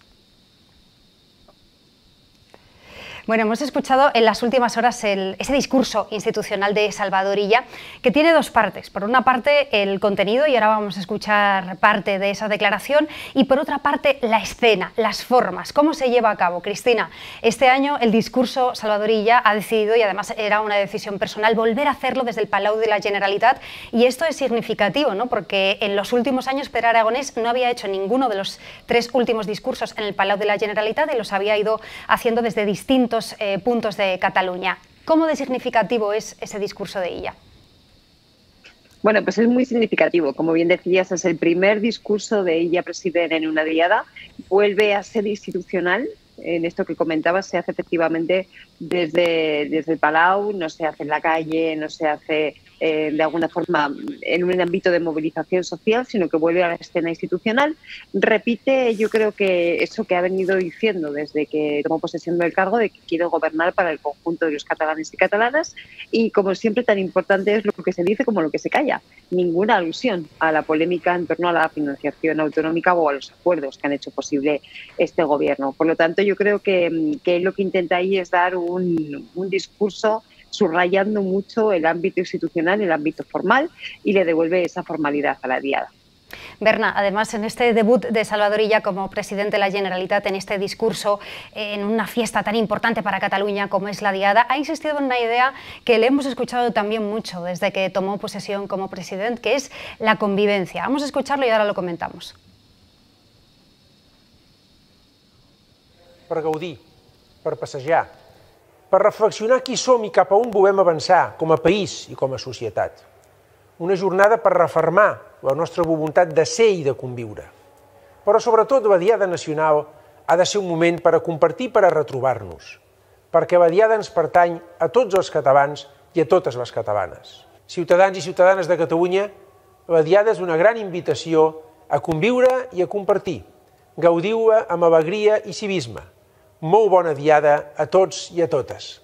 Bueno, hemos escuchado en las últimas horas ese discurso institucional de Salvador Illa, que tiene dos partes. Por una parte, el contenido, y ahora vamos a escuchar parte de esa declaración, y por otra parte, la escena, las formas, cómo se lleva a cabo. Cristina, este año el discurso Salvador Illa ha decidido, y además era una decisión personal, volver a hacerlo desde el Palau de la Generalitat, y esto es significativo, ¿no? Porque en los últimos años Pere Aragonés no había hecho ninguno de los 3 últimos discursos en el Palau de la Generalitat, y los había ido haciendo desde distintos puntos de Cataluña. ¿Cómo de significativo es ese discurso de Illa? Bueno, pues es muy significativo. Como bien decías, es el primer discurso de Illa president en una diada. Vuelve a ser institucional. En esto que comentabas, se hace efectivamente desde el Palau, no se hace en la calle, no se hace de alguna forma en un ámbito de movilización social, sino que vuelve a la escena institucional. Repite, yo creo que eso que ha venido diciendo desde que tomó posesión del cargo, de que quiere gobernar para el conjunto de los catalanes y catalanas, y como siempre tan importante es lo que se dice como lo que se calla. Ninguna alusión a la polémica en torno a la financiación autonómica o a los acuerdos que han hecho posible este gobierno. Por lo tanto, yo creo que lo que intenta ahí es dar un discurso subrayando mucho el ámbito institucional, el ámbito formal, y le devuelve esa formalidad a la diada. Berna, además en este debut de Salvador Illa como presidente de la Generalitat, en este discurso, en una fiesta tan importante para Cataluña como es la diada, ha insistido en una idea que le hemos escuchado también mucho desde que tomó posesión como presidente, que es la convivencia. Vamos a escucharlo y ahora lo comentamos. Per gaudir, per passejar, per reflexionar qui som i cap a on volem avançar com a país i com a societat. Una jornada per refermar la nostra voluntat de ser i de conviure. Però sobretot la Diada Nacional ha de ser un moment per a compartir i per a retrobar-nos, perquè la Diada ens pertany a tots els catalans i a totes les catalanes. Ciutadans i ciutadanes de Catalunya, la Diada és una gran invitació a conviure i a compartir. Gaudiu-la amb alegria i civisme. Molt bona diada a tots y a totes.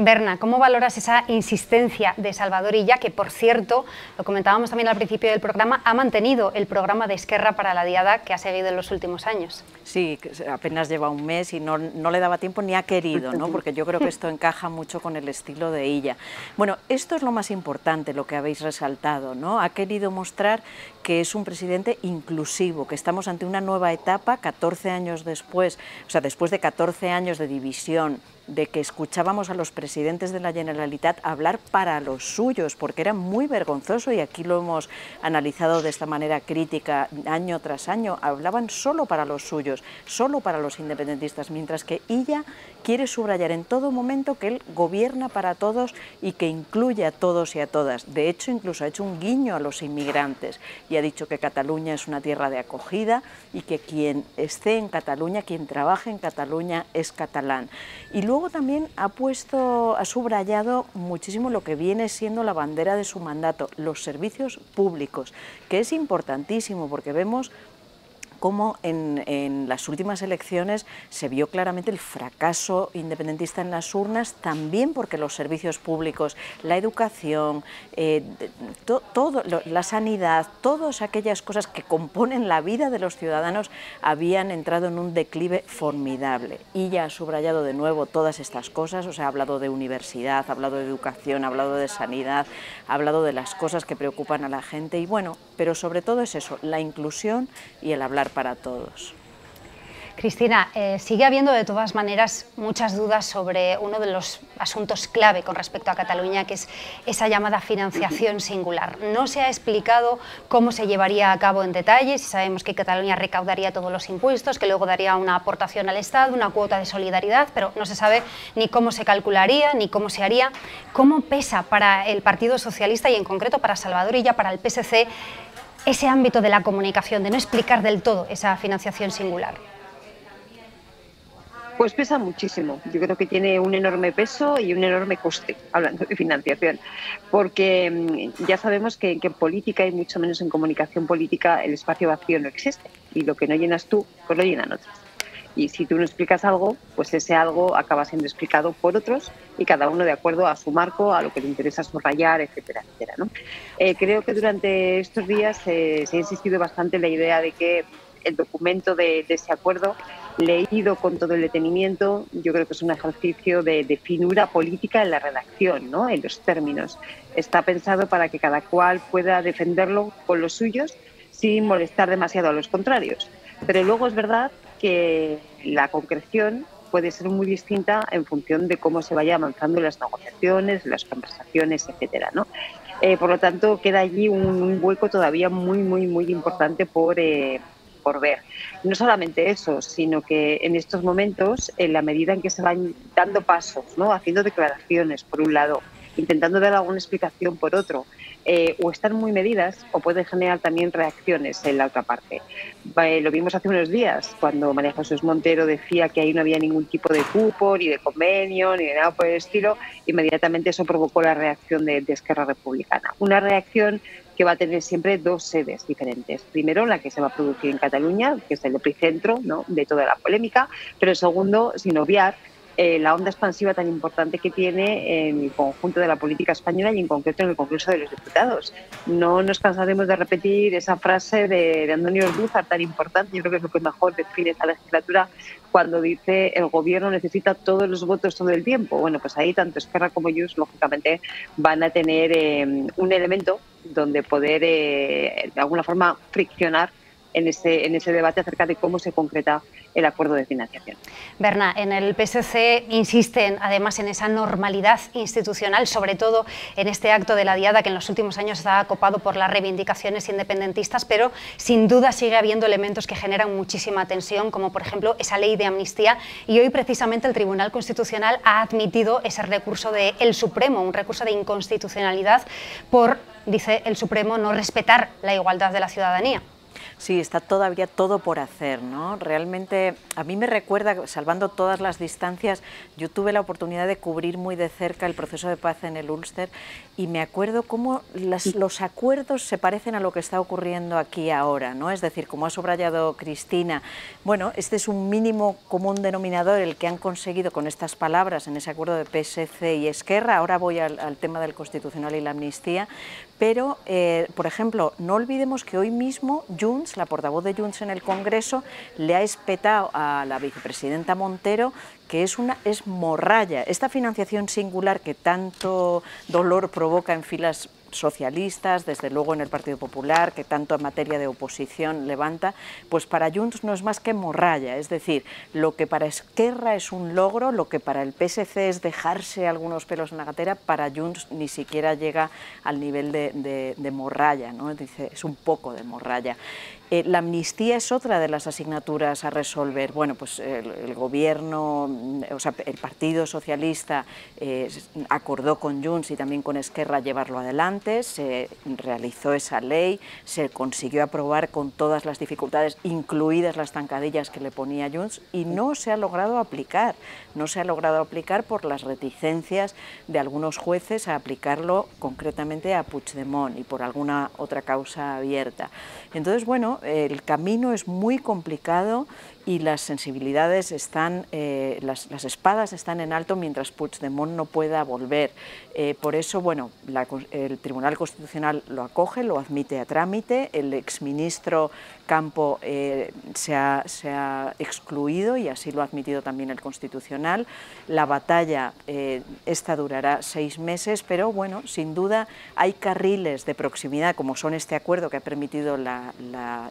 Berna, ¿cómo valoras esa insistencia de Salvador Illa, que por cierto, lo comentábamos también al principio del programa, ha mantenido el programa de Esquerra para la diada que ha seguido en los últimos años? Sí, apenas lleva un mes y no le daba tiempo ni ha querido, ¿no? Porque yo creo que esto encaja mucho con el estilo de Illa. Bueno, esto es lo más importante, lo que habéis resaltado, ¿no? Ha querido mostrar que es un presidente inclusivo, que estamos ante una nueva etapa, 14 años después, o sea, después de 14 años de división de que escuchábamos a los presidentes de la Generalitat hablar para los suyos, porque era muy vergonzoso, y aquí lo hemos analizado de esta manera crítica año tras año. Hablaban solo para los suyos, solo para los independentistas, mientras que Illa quiere subrayar en todo momento que él gobierna para todos y que incluye a todos y a todas. De hecho, incluso ha hecho un guiño a los inmigrantes y ha dicho que Cataluña es una tierra de acogida y que quien esté en Cataluña, quien trabaje en Cataluña, es catalán. Y luego también ha subrayado muchísimo lo que viene siendo la bandera de su mandato, los servicios públicos, que es importantísimo porque vemos cómo en las últimas elecciones se vio claramente el fracaso independentista en las urnas, también porque los servicios públicos, la educación, la sanidad, todas aquellas cosas que componen la vida de los ciudadanos habían entrado en un declive formidable. Y ya ha subrayado de nuevo todas estas cosas, o sea, ha hablado de universidad, ha hablado de educación, ha hablado de sanidad, ha hablado de las cosas que preocupan a la gente y bueno, pero sobre todo es eso, la inclusión y el hablar para todos. Cristina, sigue habiendo de todas maneras muchas dudas sobre uno de los asuntos clave con respecto a Cataluña, que es esa llamada financiación singular. No se ha explicado cómo se llevaría a cabo en detalle, si sabemos que Cataluña recaudaría todos los impuestos, que luego daría una aportación al Estado, una cuota de solidaridad, pero no se sabe ni cómo se calcularía, ni cómo se haría. ¿Cómo pesa para el Partido Socialista y en concreto para Salvador Illa, para el PSC, ese ámbito de la comunicación, de no explicar del todo esa financiación singular? Pues pesa muchísimo. Yo creo que tiene un enorme peso y un enorme coste, hablando de financiación, porque ya sabemos que en política y mucho menos en comunicación política el espacio vacío no existe y lo que no llenas tú, pues lo llenan otros. Y si tú no explicas algo, pues ese algo acaba siendo explicado por otros y cada uno de acuerdo a su marco, a lo que le interesa subrayar, etcétera, etcétera, ¿no? Creo que durante estos días se ha insistido bastante en la idea de que el documento de ese acuerdo, leído con todo el detenimiento, yo creo que es un ejercicio de finura política en la redacción, ¿no? En los términos. Está pensado para que cada cual pueda defenderlo con los suyos sin molestar demasiado a los contrarios. Pero luego es verdad que la concreción puede ser muy distinta en función de cómo se vaya avanzando en las negociaciones, las conversaciones, etcétera, ¿no? Por lo tanto, queda allí un hueco todavía muy importante por ver. No solamente eso, sino que en estos momentos, en la medida en que se van dando pasos, ¿no? Haciendo declaraciones, por un lado, intentando dar alguna explicación por otro, o están muy medidas o pueden generar también reacciones en la otra parte. Lo vimos hace unos días cuando María Jesús Montero decía que ahí no había ningún tipo de cupo, ni de convenio, ni de nada por el estilo. Inmediatamente eso provocó la reacción de Esquerra Republicana. Una reacción que va a tener siempre dos sedes diferentes. Primero, la que se va a producir en Cataluña, que es el epicentro, ¿no?, de toda la polémica, pero segundo, sin obviar la onda expansiva tan importante que tiene en el conjunto de la política española y en concreto en el Congreso de los Diputados. No nos cansaremos de repetir esa frase de Antonio Ortúzar tan importante, yo creo que es lo que mejor define esta legislatura, cuando dice el gobierno necesita todos los votos todo el tiempo. Bueno, pues ahí tanto Esquerra como Junts, lógicamente, van a tener un elemento donde poder, de alguna forma, friccionar en ese debate acerca de cómo se concreta el acuerdo de financiación. Berna, en el PSC insisten además en esa normalidad institucional, sobre todo en este acto de la Diada que en los últimos años está copado por las reivindicaciones independentistas, pero sin duda sigue habiendo elementos que generan muchísima tensión, como por ejemplo esa ley de amnistía, y hoy precisamente el Tribunal Constitucional ha admitido ese recurso del Supremo, un recurso de inconstitucionalidad por, dice el Supremo, no respetar la igualdad de la ciudadanía. Sí, está todavía todo por hacer, ¿no? Realmente a mí me recuerda, salvando todas las distancias, yo tuve la oportunidad de cubrir muy de cerca el proceso de paz en el Ulster y me acuerdo cómo los acuerdos se parecen a lo que está ocurriendo aquí ahora, ¿no? Es decir, como ha subrayado Cristina, bueno, este es un mínimo común denominador el que han conseguido con estas palabras en ese acuerdo de PSC y Esquerra. Ahora voy al tema del Constitucional y la amnistía, pero, por ejemplo, no olvidemos que hoy mismo Junts, la portavoz de Junts en el Congreso, le ha espetado a la vicepresidenta Montero que es morralla. Esta financiación singular que tanto dolor provoca en filas socialistas, desde luego en el Partido Popular, que tanto en materia de oposición levanta, pues para Junts no es más que morralla. Es decir, lo que para Esquerra es un logro, lo que para el PSC es dejarse algunos pelos en la gatera, para Junts ni siquiera llega al nivel de morralla, ¿no? Dice, es un poco de morralla. La amnistía es otra de las asignaturas a resolver. Bueno, pues el gobierno, o sea, el Partido Socialista acordó con Junts y también con Esquerra llevarlo adelante, se realizó esa ley, se consiguió aprobar con todas las dificultades, incluidas las zancadillas que le ponía Junts, y no se ha logrado aplicar. No se ha logrado aplicar por las reticencias de algunos jueces a aplicarlo concretamente a Puigdemont y por alguna otra causa abierta. Entonces, bueno, el camino es muy complicado y las sensibilidades están, las espadas están en alto mientras Puigdemont no pueda volver. Por eso, bueno, el Tribunal Constitucional lo acoge, lo admite a trámite, el exministro Campo se ha excluido y así lo ha admitido también el Constitucional. La batalla esta durará 6 meses, pero bueno, sin duda hay carriles de proximidad, como son este acuerdo que ha permitido la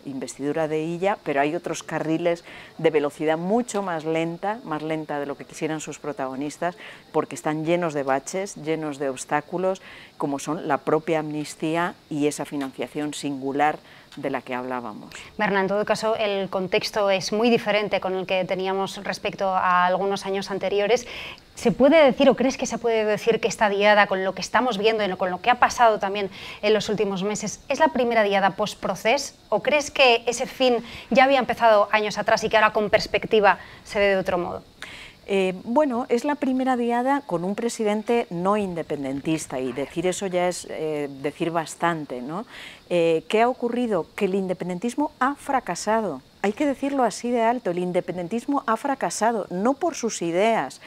investidura de Illa, pero hay otros carriles de velocidad mucho más lenta de lo que quisieran sus protagonistas, porque están llenos de baches, llenos de obstáculos, como son la propia amnistía y esa financiación singular de la que hablábamos. Berna, en todo caso, el contexto es muy diferente con el que teníamos respecto a algunos años anteriores. ¿Se puede decir, o crees que se puede decir, que esta diada, con lo que estamos viendo y con lo que ha pasado también en los últimos meses, es la primera diada post-procés? ¿O crees que ese fin ya había empezado años atrás y que ahora con perspectiva se ve de otro modo? Bueno, es la primera diada con un presidente no independentista, y decir eso ya es decir bastante, ¿no? ¿Qué ha ocurrido? Que el independentismo ha fracasado. Hay que decirlo así de alto, el independentismo ha fracasado, no por sus ideas,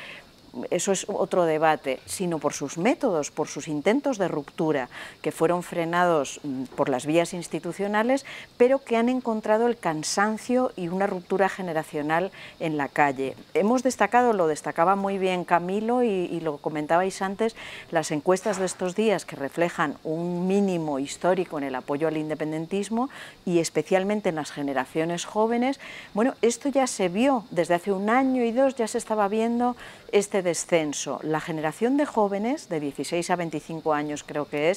eso es otro debate, sino por sus métodos, por sus intentos de ruptura, que fueron frenados por las vías institucionales, pero que han encontrado el cansancio y una ruptura generacional en la calle. Hemos destacado, lo destacaba muy bien Camilo y lo comentabais antes, las encuestas de estos días que reflejan un mínimo histórico en el apoyo al independentismo y especialmente en las generaciones jóvenes. Bueno, esto ya se vio desde hace 1 año y 2, ya se estaba viendo este descenso. La generación de jóvenes, de 16 a 25 años creo que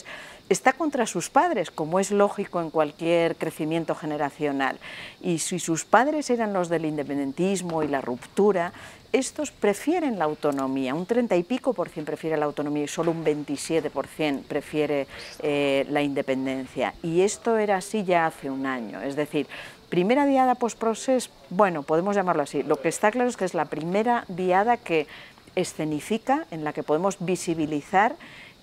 está contra sus padres, como es lógico en cualquier crecimiento generacional. Y si sus padres eran los del independentismo y la ruptura, estos prefieren la autonomía, un 30 y pico por ciento prefiere la autonomía y solo un 27% prefiere la independencia. Y esto era así ya hace 1 año, es decir, primera diada post-procés, bueno, podemos llamarlo así. Lo que está claro es que es la primera diada que escenifica, en la que podemos visibilizar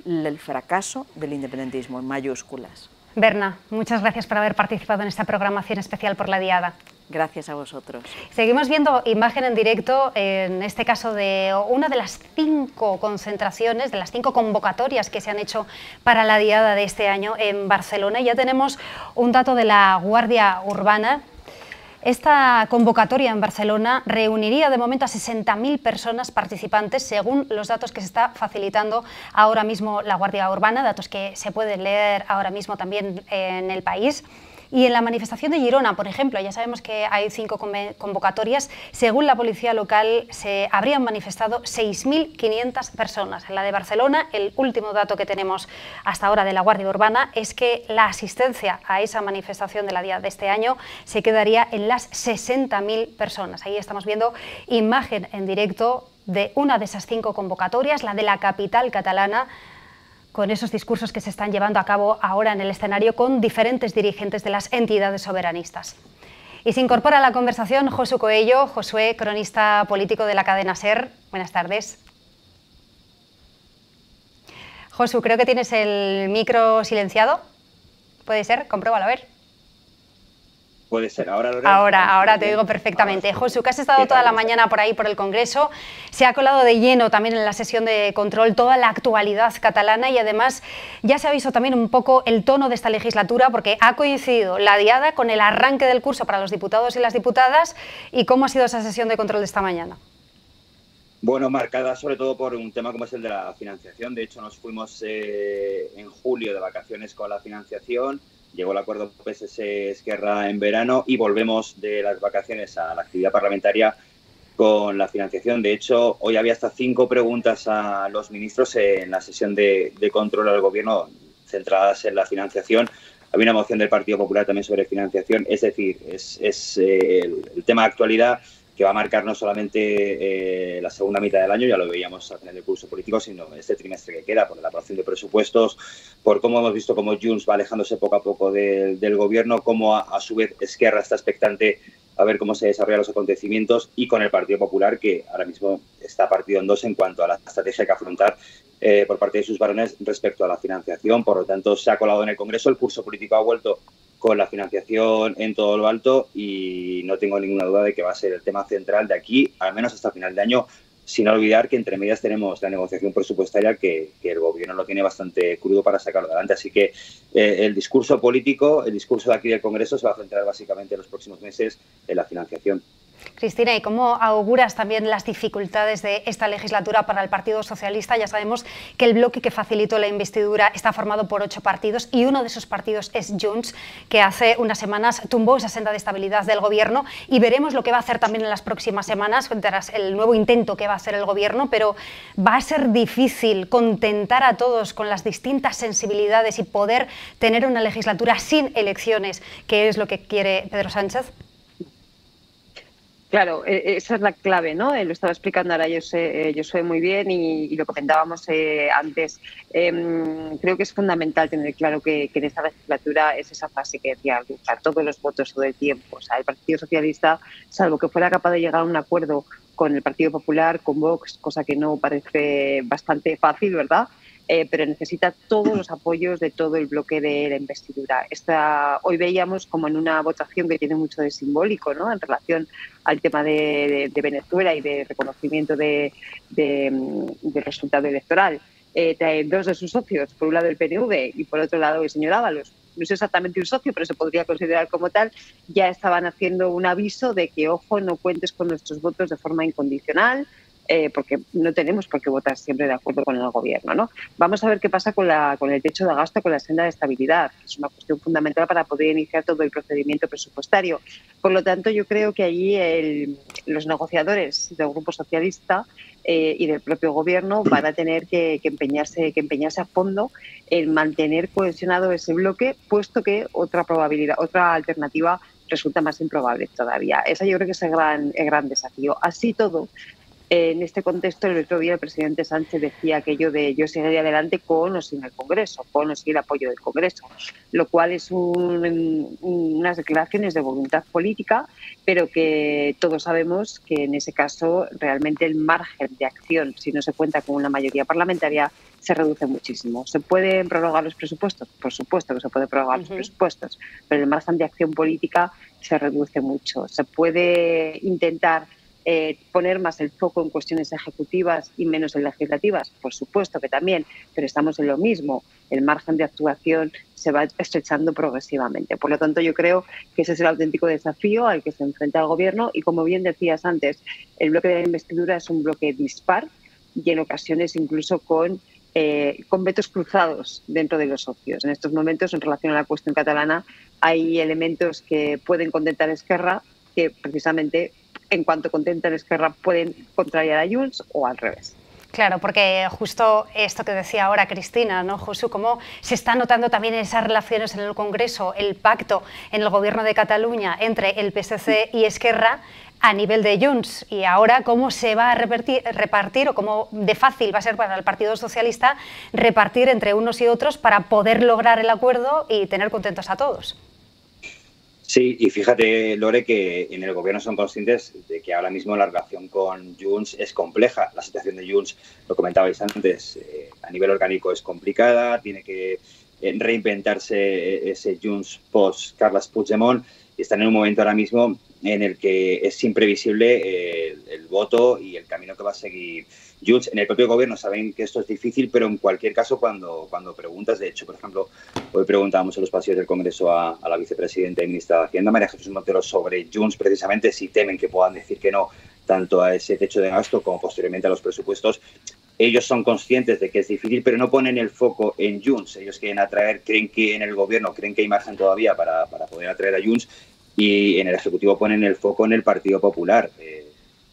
el fracaso del independentismo en mayúsculas. Berna, muchas gracias por haber participado en esta programación especial por la diada. Gracias a vosotros. Seguimos viendo imagen en directo, en este caso de una de las 5 concentraciones, de las 5 convocatorias que se han hecho para la diada de este año en Barcelona. Y ya tenemos un dato de la Guardia Urbana. Esta convocatoria en Barcelona reuniría de momento a 60.000 personas participantes, según los datos que se está facilitando ahora mismo la Guardia Urbana, datos que se pueden leer ahora mismo también en El País. Y en la manifestación de Girona, por ejemplo, ya sabemos que hay 5 convocatorias, según la policía local se habrían manifestado 6.500 personas. En la de Barcelona, el último dato que tenemos hasta ahora de la Guardia Urbana es que la asistencia a esa manifestación de la diada de este año se quedaría en las 60.000 personas. Ahí estamos viendo imagen en directo de una de esas 5 convocatorias, la de la capital catalana, con esos discursos que se están llevando a cabo ahora en el escenario con diferentes dirigentes de las entidades soberanistas. Y se incorpora a la conversación Josu Coello. Josué, cronista político de la cadena SER. Buenas tardes. Josu, creo que tienes el micro silenciado. ¿Puede ser? Compruébalo, a ver. Puede ser, ahora Lorena. Ahora te oigo perfectamente. Josu, que has estado toda la mañana por ahí por el Congreso, se ha colado de lleno también en la sesión de control toda la actualidad catalana y además ya se ha visto también un poco el tono de esta legislatura porque ha coincidido la diada con el arranque del curso para los diputados y las diputadas. ¿Y cómo ha sido esa sesión de control de esta mañana? Bueno, marcada sobre todo por un tema como es el de la financiación. De hecho, nos fuimos en julio de vacaciones con la financiación, llegó el acuerdo PSC-Esquerra en verano y volvemos de las vacaciones a la actividad parlamentaria con la financiación. De hecho, hoy había hasta 5 preguntas a los ministros en la sesión de control al Gobierno centradas en la financiación. Había una moción del Partido Popular también sobre financiación. Es decir, es el tema de actualidad que va a marcar no solamente la segunda mitad del año, ya lo veíamos al final del curso político, sino este trimestre que queda, por la aprobación de presupuestos, por cómo hemos visto cómo Junts va alejándose poco a poco del Gobierno, cómo a su vez Esquerra está expectante a ver cómo se desarrollan los acontecimientos, y con el Partido Popular, que ahora mismo está partido en dos en cuanto a la estrategia que afrontar por parte de sus varones respecto a la financiación. Por lo tanto, se ha colado en el Congreso, el curso político ha vuelto con la financiación en todo lo alto y no tengo ninguna duda de que va a ser el tema central de aquí, al menos hasta final de año, sin olvidar que entre medias tenemos la negociación presupuestaria que el Gobierno lo tiene bastante crudo para sacarlo adelante. Así que el discurso político, el discurso de aquí del Congreso se va a centrar básicamente en los próximos meses en la financiación. Cristina, ¿y cómo auguras también las dificultades de esta legislatura para el Partido Socialista? Ya sabemos que el bloque que facilitó la investidura está formado por 8 partidos y uno de esos partidos es Junts, que hace unas semanas tumbó esa senda de estabilidad del Gobierno, y veremos lo que va a hacer también en las próximas semanas tras el nuevo intento que va a hacer el Gobierno, pero va a ser difícil contentar a todos con las distintas sensibilidades y poder tener una legislatura sin elecciones, que es lo que quiere Pedro Sánchez. Claro, esa es la clave, ¿no? Lo estaba explicando ahora yo soy muy bien y lo comentábamos antes. Creo que es fundamental tener claro que en esta legislatura es esa fase que decía, buscar todos los votos todo el tiempo. O sea, el Partido Socialista, salvo que fuera capaz de llegar a un acuerdo con el Partido Popular, con Vox, cosa que no parece bastante fácil, ¿verdad? Pero necesita todos los apoyos de todo el bloque de la investidura. Hoy veíamos como en una votación que tiene mucho de simbólico, ¿no?, en relación al tema de Venezuela y de reconocimiento del resultado electoral. Dos de sus socios, por un lado el PNV y por otro lado el señor Ábalos, no es exactamente un socio, pero se podría considerar como tal, ya estaban haciendo un aviso de que, ojo, no cuentes con nuestros votos de forma incondicional, porque no tenemos por qué votar siempre de acuerdo con el Gobierno, ¿no? Vamos a ver qué pasa con el techo de gasto, con la senda de estabilidad, que es una cuestión fundamental para poder iniciar todo el procedimiento presupuestario. Por lo tanto, yo creo que allí los negociadores del Grupo Socialista y del propio Gobierno van a tener que empeñarse a fondo en mantener cohesionado ese bloque, puesto que otra alternativa resulta más improbable todavía. Esa yo creo que es el gran desafío. Así todo, en este contexto, el otro día el presidente Sánchez decía aquello de yo seguiré adelante con o sin el Congreso, con o sin el apoyo del Congreso, lo cual es unas declaraciones de voluntad política, pero que todos sabemos que en ese caso realmente el margen de acción, si no se cuenta con una mayoría parlamentaria, se reduce muchísimo. ¿Se pueden prorrogar los presupuestos? Por supuesto que se pueden prorrogar los presupuestos, pero el margen de acción política se reduce mucho. Se puede intentar poner más el foco en cuestiones ejecutivas y menos en legislativas, por supuesto que también, pero estamos en lo mismo. El margen de actuación se va estrechando progresivamente. Por lo tanto, yo creo que ese es el auténtico desafío al que se enfrenta el Gobierno y, como bien decías antes, el bloque de la investidura es un bloque dispar y en ocasiones incluso con vetos cruzados dentro de los socios. En estos momentos, en relación a la cuestión catalana, hay elementos que pueden contentar a Esquerra que precisamente en cuanto contentan a Esquerra pueden contrariar a Junts o al revés. Claro, porque justo esto que decía ahora Cristina, ¿no, Josu? Cómo se está notando también esas relaciones en el Congreso, el pacto en el Gobierno de Cataluña entre el PSC y Esquerra a nivel de Junts, y ahora cómo se va a repartir o cómo de fácil va a ser para el Partido Socialista repartir entre unos y otros para poder lograr el acuerdo y tener contentos a todos. Sí, y fíjate, Lore, que en el Gobierno son conscientes de que ahora mismo la relación con Junts es compleja. La situación de Junts, lo comentabais antes, a nivel orgánico es complicada, tiene que reinventarse ese Junts post-Carles Puigdemont, y están en un momento ahora mismo en el que es imprevisible el voto y el camino que va a seguir Junts. En el propio Gobierno saben que esto es difícil, pero en cualquier caso, cuando preguntas, de hecho, por ejemplo, hoy preguntábamos en los pasillos del Congreso a la vicepresidenta y ministra de Hacienda, María Jesús Montero, sobre Junts, precisamente, si temen que puedan decir que no tanto a ese techo de gasto como posteriormente a los presupuestos. Ellos son conscientes de que es difícil, pero no ponen el foco en Junts. Ellos quieren atraer, creen que en el gobierno, creen que hay margen todavía para poder atraer a Junts, y en el Ejecutivo ponen el foco en el Partido Popular,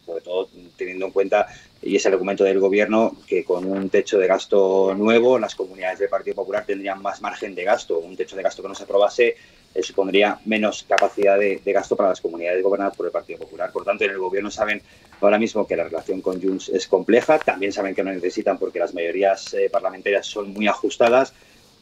sobre todo teniendo en cuenta, y es el argumento del gobierno, que con un techo de gasto nuevo las comunidades del Partido Popular tendrían más margen de gasto. Un techo de gasto que no se aprobase supondría menos capacidad de gasto para las comunidades gobernadas por el Partido Popular. Por tanto, en el gobierno saben ahora mismo que la relación con Junts es compleja, también saben que no necesitan porque las mayorías parlamentarias son muy ajustadas,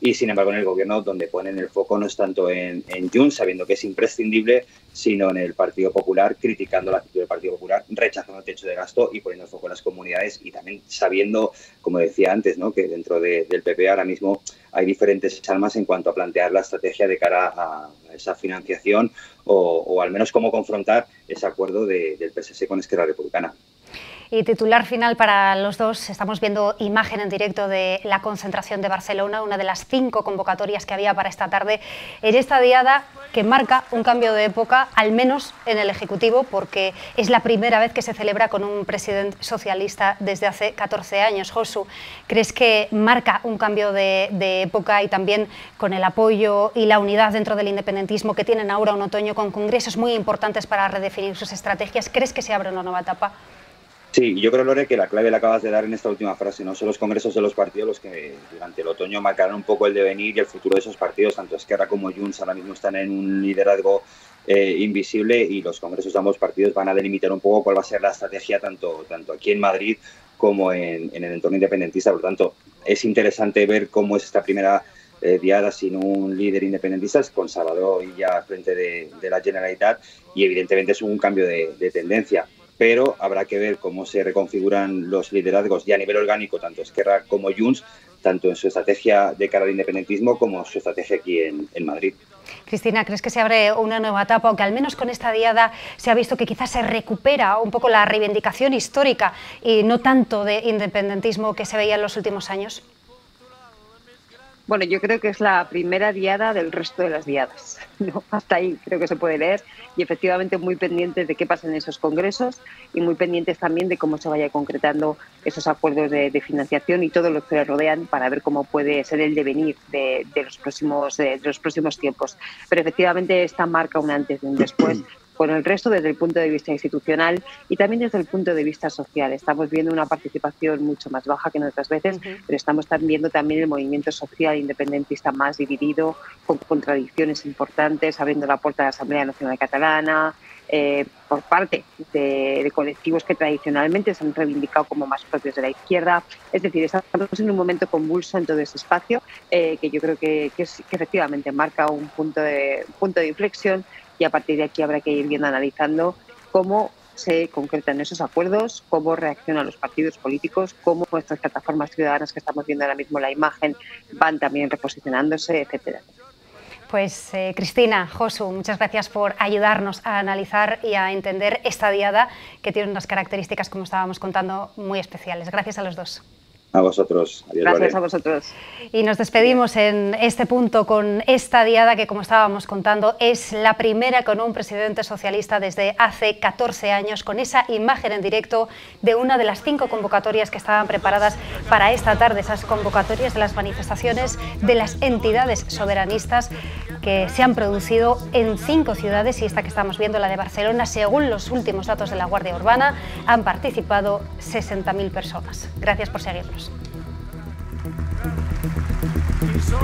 y sin embargo en el gobierno donde ponen el foco no es tanto en Junts, sabiendo que es imprescindible, sino en el Partido Popular, criticando la actitud del Partido Popular, rechazando el techo de gasto y poniendo el foco en las comunidades, y también sabiendo, como decía antes, ¿no?, que dentro del PP ahora mismo hay diferentes almas en cuanto a plantear la estrategia de cara a esa financiación o al menos cómo confrontar ese acuerdo del PSC con Esquerra Republicana. Y titular final para los dos, estamos viendo imagen en directo de la concentración de Barcelona, una de las 5 convocatorias que había para esta tarde, en esta diada que marca un cambio de época, al menos en el Ejecutivo, porque es la primera vez que se celebra con un presidente socialista desde hace 14 años. Josu, ¿crees que marca un cambio de época y también con el apoyo y la unidad dentro del independentismo que tienen ahora un otoño con congresos muy importantes para redefinir sus estrategias? ¿Crees que se abre una nueva etapa? Sí, yo creo, Lore, que la clave la acabas de dar en esta última frase, ¿no? Son los congresos de los partidos los que durante el otoño marcarán un poco el devenir y el futuro de esos partidos. Tanto Esquerra como Junts ahora mismo están en un liderazgo invisible, y los congresos de ambos partidos van a delimitar un poco cuál va a ser la estrategia tanto aquí en Madrid como en el entorno independentista. Por lo tanto, es interesante ver cómo es esta primera diada sin un líder independentista, con Salvador Illa al frente de la Generalitat, y evidentemente es un cambio de tendencia. Pero habrá que ver cómo se reconfiguran los liderazgos ya a nivel orgánico, tanto Esquerra como Junts, tanto en su estrategia de cara al independentismo como su estrategia aquí en Madrid. Cristina, ¿crees que se abre una nueva etapa, o que al menos con esta diada se ha visto que quizás se recupera un poco la reivindicación histórica y no tanto de independentismo que se veía en los últimos años? Bueno, yo creo que es la primera diada del resto de las diadas, ¿no? Hasta ahí creo que se puede leer, y efectivamente muy pendientes de qué pasa en esos congresos y muy pendientes también de cómo se vaya concretando esos acuerdos de financiación y todo lo que rodean, para ver cómo puede ser el devenir de los próximos tiempos. Pero efectivamente esta marca un antes y un después con el resto desde el punto de vista institucional y también desde el punto de vista social. Estamos viendo una participación mucho más baja que en otras veces, pero estamos viendo también el movimiento social independentista más dividido, con contradicciones importantes, abriendo la puerta a la Asamblea Nacional Catalana, por parte de colectivos que tradicionalmente se han reivindicado como más propios de la izquierda. Es decir, estamos en un momento convulso en todo ese espacio, que yo creo que efectivamente marca un punto de inflexión, y a partir de aquí habrá que ir viendo, analizando cómo se concretan esos acuerdos, cómo reaccionan los partidos políticos, cómo nuestras plataformas ciudadanas que estamos viendo ahora mismo la imagen van también reposicionándose, etcétera. Pues Cristina, Josu, muchas gracias por ayudarnos a analizar y a entender esta diada, que tiene unas características, como estábamos contando, muy especiales. Gracias a los dos. A vosotros. Adiós, gracias Lore. a vosotros. Y nos despedimos en este punto con esta diada que, como estábamos contando, es la primera con un presidente socialista desde hace 14 años, con esa imagen en directo de una de las 5 convocatorias que estaban preparadas para esta tarde, esas convocatorias de las manifestaciones de las entidades soberanistas que se han producido en 5 ciudades, y esta que estamos viendo, la de Barcelona, según los últimos datos de la Guardia Urbana, han participado 60.000 personas. Gracias por seguirnos. So